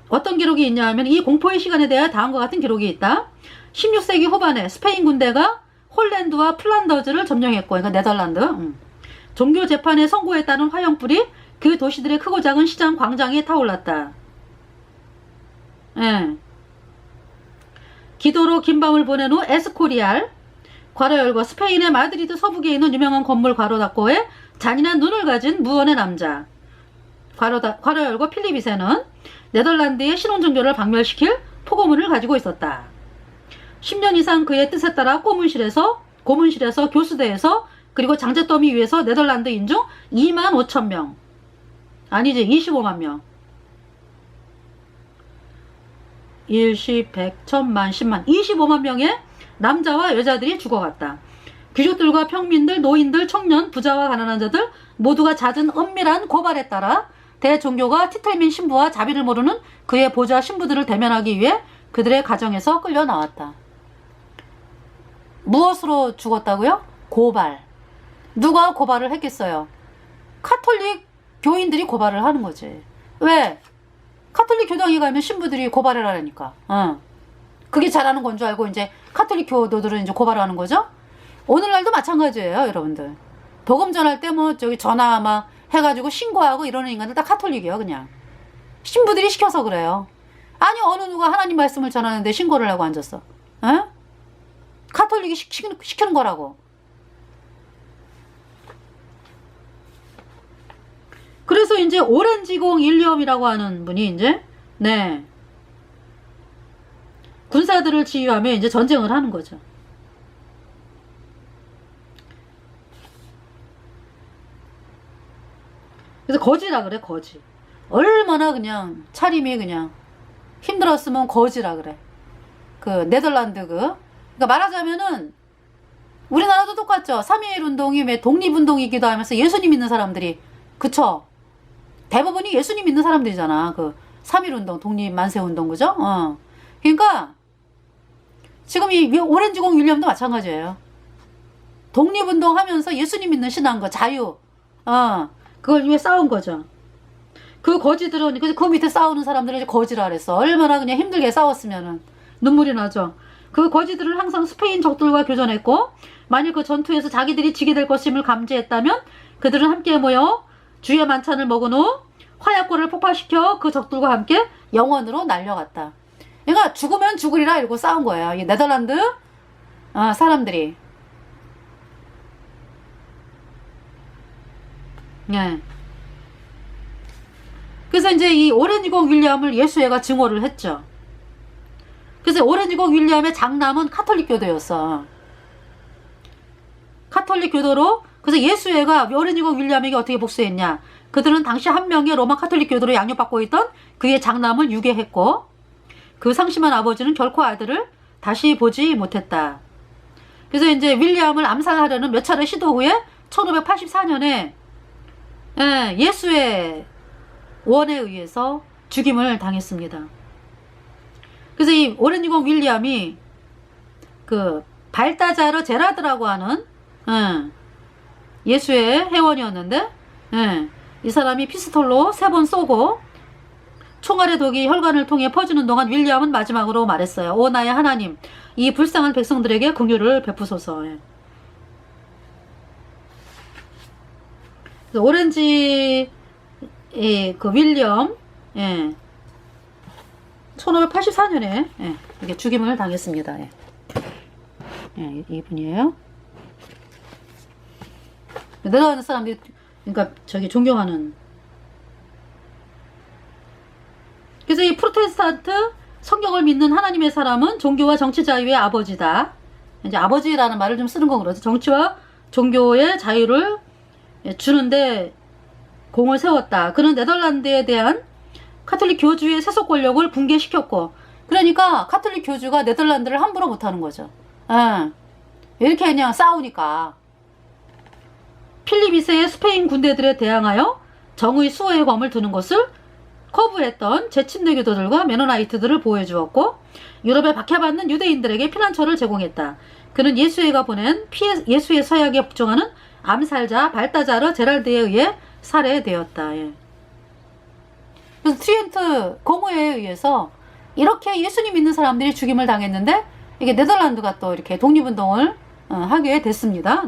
어떤 기록이 있냐 하면 이 공포의 시간에 대해 다음과 같은 기록이 있다. 16세기 후반에 스페인 군대가 홀랜드와 플란더즈를 점령했고 그러니까 네덜란드 종교 재판의 선고에 따른 화형불이 그 도시들의 크고 작은 시장 광장에 타올랐다. 기도로 긴 밤을 보낸 후 에스코리알 괄호 열고 스페인의 마드리드 서북에 있는 유명한 건물 괄호 닫고에 잔인한 눈을 가진 무언의 남자 괄호 열고 필립 2세는 네덜란드의 신혼종교를 박멸시킬 포고문을 가지고 있었다. 10년 이상 그의 뜻에 따라 고문실에서 교수대에서 그리고 장제더미 위에서 네덜란드인 중 25,000명 아니지 25만 명 일십, 백, 천만, 십만, 25만 명의 남자와 여자들이 죽어갔다. 귀족들과 평민들, 노인들, 청년, 부자와 가난한 자들 모두가 잦은 은밀한 고발에 따라 대종교가 티텔민 신부와 자비를 모르는 그의 보좌 신부들을 대면하기 위해 그들의 가정에서 끌려 나왔다. 무엇으로 죽었다고요? 고발. 누가 고발을 했겠어요? 카톨릭 교인들이 고발을 하는 거지. 왜? 카톨릭 교당에 가면 신부들이 고발을 하라니까. 그게 잘하는 건 줄 알고 이제 카톨릭 교도들은 이제 고발을 하는 거죠. 오늘날도 마찬가지예요, 여러분들. 복음 전할 때 뭐 저기 전화 막 해가지고 신고하고 이러는 인간들 다 카톨릭이요, 그냥. 신부들이 시켜서 그래요. 아니, 어느 누가 하나님 말씀을 전하는데 신고를 하고 앉았어. 에? 카톨릭이 시키는 거라고. 그래서 이제 오렌지공 윌리엄이라고 하는 분이 이제, 네. 군사들을 지휘하며 이제 전쟁을 하는 거죠. 그래서 거지라 그래, 거지. 얼마나 그냥 차림이 그냥 힘들었으면 거지라 그래. 그 네덜란드 그러니까 말하자면은 우리나라도 똑같죠. 3.1 운동이 왜 독립운동이기도 하면서 예수님 믿는 사람들이, 그쵸? 대부분이 예수님 믿는 사람들이잖아. 그 3.1 운동, 독립 만세 운동, 그죠? 그러니까 지금 이 오렌지공 윌리엄도 마찬가지예요. 독립운동 하면서 예수님 믿는 신앙과 자유, 그걸 위해 싸운 거죠. 그 거지들은, 그 밑에 싸우는 사람들은 이제 거지라 그랬어. 얼마나 그냥 힘들게 싸웠으면은. 눈물이 나죠. 그 거지들은 항상 스페인 적들과 교전했고, 만일 그 전투에서 자기들이 지게 될 것임을 감지했다면, 그들은 함께 모여 주의 만찬을 먹은 후 화약고를 폭발시켜 그 적들과 함께 영원으로 날려갔다. 그러니까 죽으면 죽으리라 이러고 싸운 거예요. 이 네덜란드 사람들이. 예. 그래서 이제 이 오렌지공 윌리엄을 예수회가 증오를 했죠. 그래서 오렌지공 윌리엄의 장남은 카톨릭 교도였어. 카톨릭 교도로. 그래서 예수회가 오렌지공 윌리엄에게 어떻게 복수했냐. 그들은 당시 한 명의 로마 카톨릭 교도로 양육받고 있던 그의 장남을 유괴했고, 그 상심한 아버지는 결코 아들을 다시 보지 못했다. 그래서 이제 윌리엄을 암살하려는 몇 차례 시도 후에 1584년에 예수의 원에 의해서 죽임을 당했습니다. 그래서 이 오렌지공 윌리엄이 그 발다자르 제라드라고 하는 예수의 회원이었는데, 이 사람이 피스톨로 3번 쏘고 총알의 독이 혈관을 통해 퍼지는 동안 윌리엄은 마지막으로 말했어요. 오 나의 하나님, 이 불쌍한 백성들에게 긍휼을 베푸소서. 오렌지 그 윌리엄 1584년에 이게 죽임을 당했습니다. 이분이에요. 네덜란드 사람들이 그러니까 저기 존경하는. 그래서 이 프로테스탄트 성경을 믿는 하나님의 사람은 종교와 정치 자유의 아버지다. 이제 아버지라는 말을 좀 쓰는 건 그렇죠. 정치와 종교의 자유를 주는데 공을 세웠다. 그는 네덜란드에 대한 카톨릭 교주의 세속 권력을 붕괴시켰고, 그러니까 카톨릭 교주가 네덜란드를 함부로 못하는 거죠. 이렇게 그냥 싸우니까. 필립 2세의 스페인 군대들에 대항하여 정의 수호의 검을 드는 것을 거부했던 재침례 교도들과 메노나이트들을 보호해 주었고, 유럽에 박해받는 유대인들에게 피난처를 제공했다. 그는 예수회가 보낸 예수의 서약에 복종하는 암살자 발다자르 제랄드에 의해 살해되었다. 그래서 트리엔트 공회에 의해서 이렇게 예수님 믿는 사람들이 죽임을 당했는데, 이게 네덜란드가 또 이렇게 독립운동을 하게 됐습니다.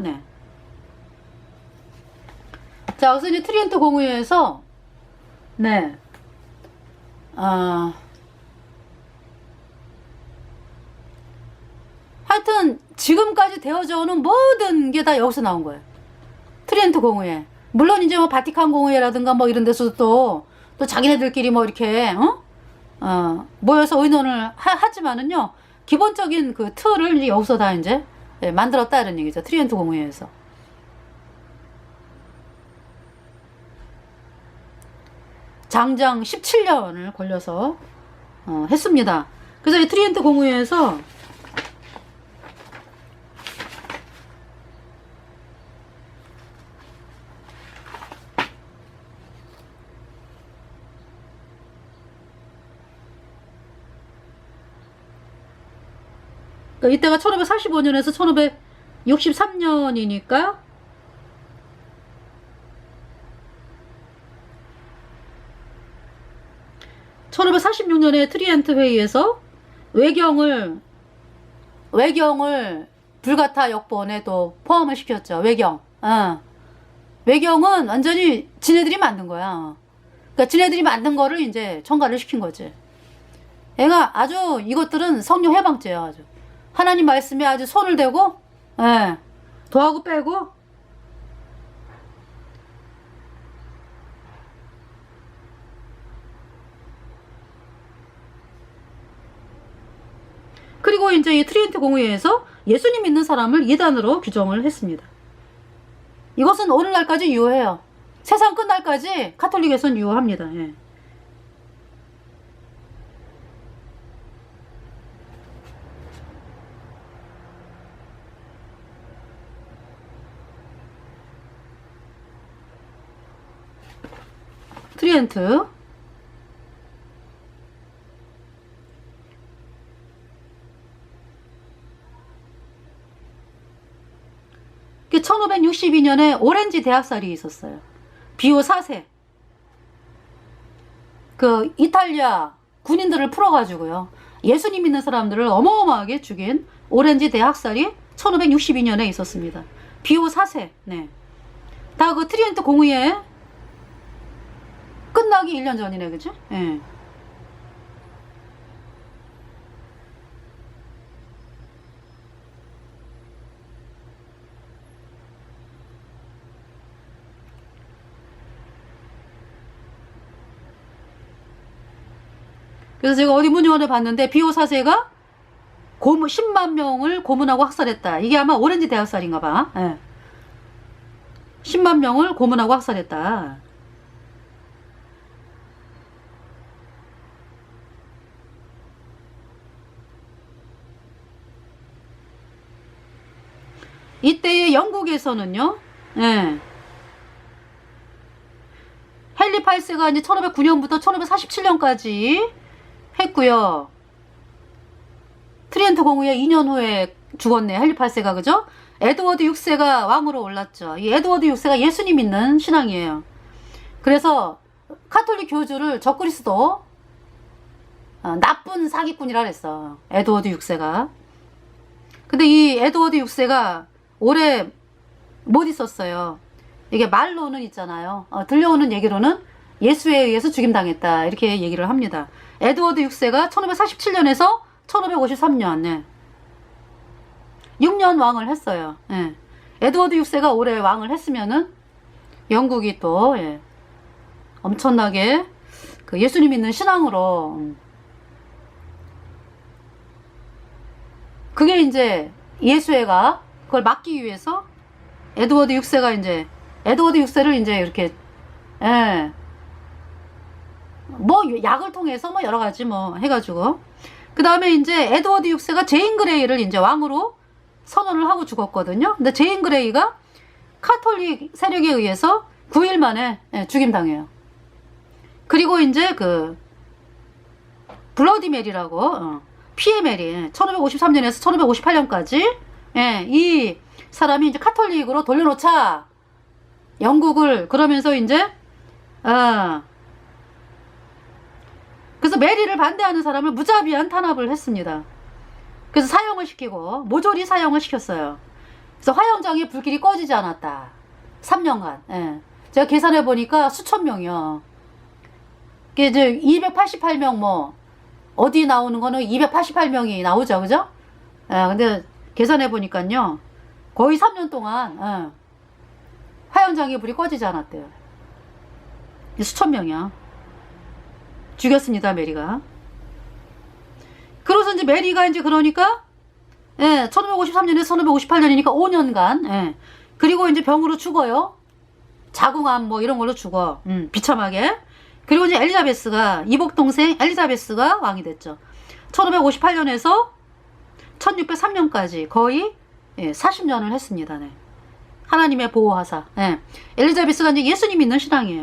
자, 그래서 이제 트리엔트 공회에서 하여튼 지금까지 되어져 오는 모든 게 다 여기서 나온 거예요. 트리엔트 공회. 물론 이제 뭐 바티칸 공회라든가 뭐 이런 데서 또 자기네들끼리 뭐 이렇게 모여서 의논을 하지만은요, 기본적인 그 틀을 이제 여기서 다 이제 만들었다 이런 얘기죠. 트리엔트 공회에서. 장장 17년을 걸려서 했습니다. 그래서 이 트리엔트 공의회에서 이때가 1545년에서 1563년이니까 1546년에 트리엔트 회의에서 외경을 불가타 역본에 또 포함을 시켰죠. 외경. 외경은 완전히 지네들이 만든 거야. 그러니까 지네들이 만든 거를 이제 첨가를 시킨 거지. 얘가 아주 이것들은 성령 해방죄야. 아주 하나님 말씀에 아주 손을 대고 더하고 빼고 그리고 이제 이 트리엔트 공의회에서 예수님 믿는 사람을 이단으로 규정을 했습니다. 이것은 오늘날까지 유효해요. 세상 끝날까지 가톨릭에서는 유효합니다. 예. 트리엔트 1562년에 오렌지 대학살이 있었어요. 비오 4세. 그 이탈리아 군인들을 풀어가지고요. 예수님 믿는 사람들을 어마어마하게 죽인 오렌지 대학살이 1562년에 있었습니다. 비오 4세. 네. 다 그 트리엔트 공의회 끝나기 1년 전이네, 그죠? 예. 그래서 제가 어디 문요원에 봤는데 비오 4세가 10만 명을 고문하고 학살했다. 이게 아마 오렌지 대학살인가 봐. 예. 10만 명을 고문하고 학살했다. 이때의 영국에서는요, 예. 헨리 8세가 이제 1509년부터 1547년까지 했고요. 트리엔트 공의회 2년 후에 죽었네, 헨리 8세가, 그죠? 에드워드 6세가 왕으로 올랐죠. 이 에드워드 6세가 예수님 믿는 신앙이에요. 그래서 카톨릭 교주를 적그리스도 나쁜 사기꾼이라 그랬어, 에드워드 6세가. 근데 이 에드워드 6세가 오래 못 있었어요. 이게 말로는 있잖아요. 들려오는 얘기로는 예수에 의해서 죽임당했다, 이렇게 얘기를 합니다. 에드워드 6세가 1547년에서 1553년, 네. 6년 왕을 했어요. 예. 에드워드 6세가 오래 왕을 했으면은 영국이 또 엄청나게 그 예수님 믿는 신앙으로 그게 이제 예수회가 그걸 막기 위해서 에드워드 6세가 이제 에드워드 6세를 이제 이렇게 뭐 약을 통해서 뭐 여러 가지 뭐 해가지고 그 다음에 이제 에드워드 6세가 제인 그레이를 이제 왕으로 선언을 하고 죽었거든요. 근데 제인 그레이가 카톨릭 세력에 의해서 9일 만에 죽임당해요. 그리고 이제 그 블러디 메리라고 피에 메리 1553년에서 1558년까지 이 사람이 이제 카톨릭으로 돌려놓자 영국을. 그러면서 이제 그래서 메리를 반대하는 사람을 무자비한 탄압을 했습니다. 그래서 사형을 시키고 모조리 사형을 시켰어요. 그래서 화영장에 불길이 꺼지지 않았다. 3년간. 제가 계산해 보니까 수천 명이요. 이게 이제 288명 뭐 어디 나오는 거는 288명이 나오죠, 그죠? 근데 계산해 보니까요 거의 3년 동안 화영장에 불이 꺼지지 않았대요. 수천 명이야. 죽였습니다, 메리가. 그래서 이제 메리가 이제 그러니까 1553년에서 1558년이니까 5년간 그리고 이제 병으로 죽어요. 자궁암 뭐 이런 걸로 죽어. 비참하게. 그리고 이제 엘리자베스가 이복 동생 엘리자베스가 왕이 됐죠. 1558년에서 1603년까지 거의 40년을 했습니다. 네. 하나님의 보호하사. 예. 엘리자베스가 이제 예수님 믿는 신앙이에요.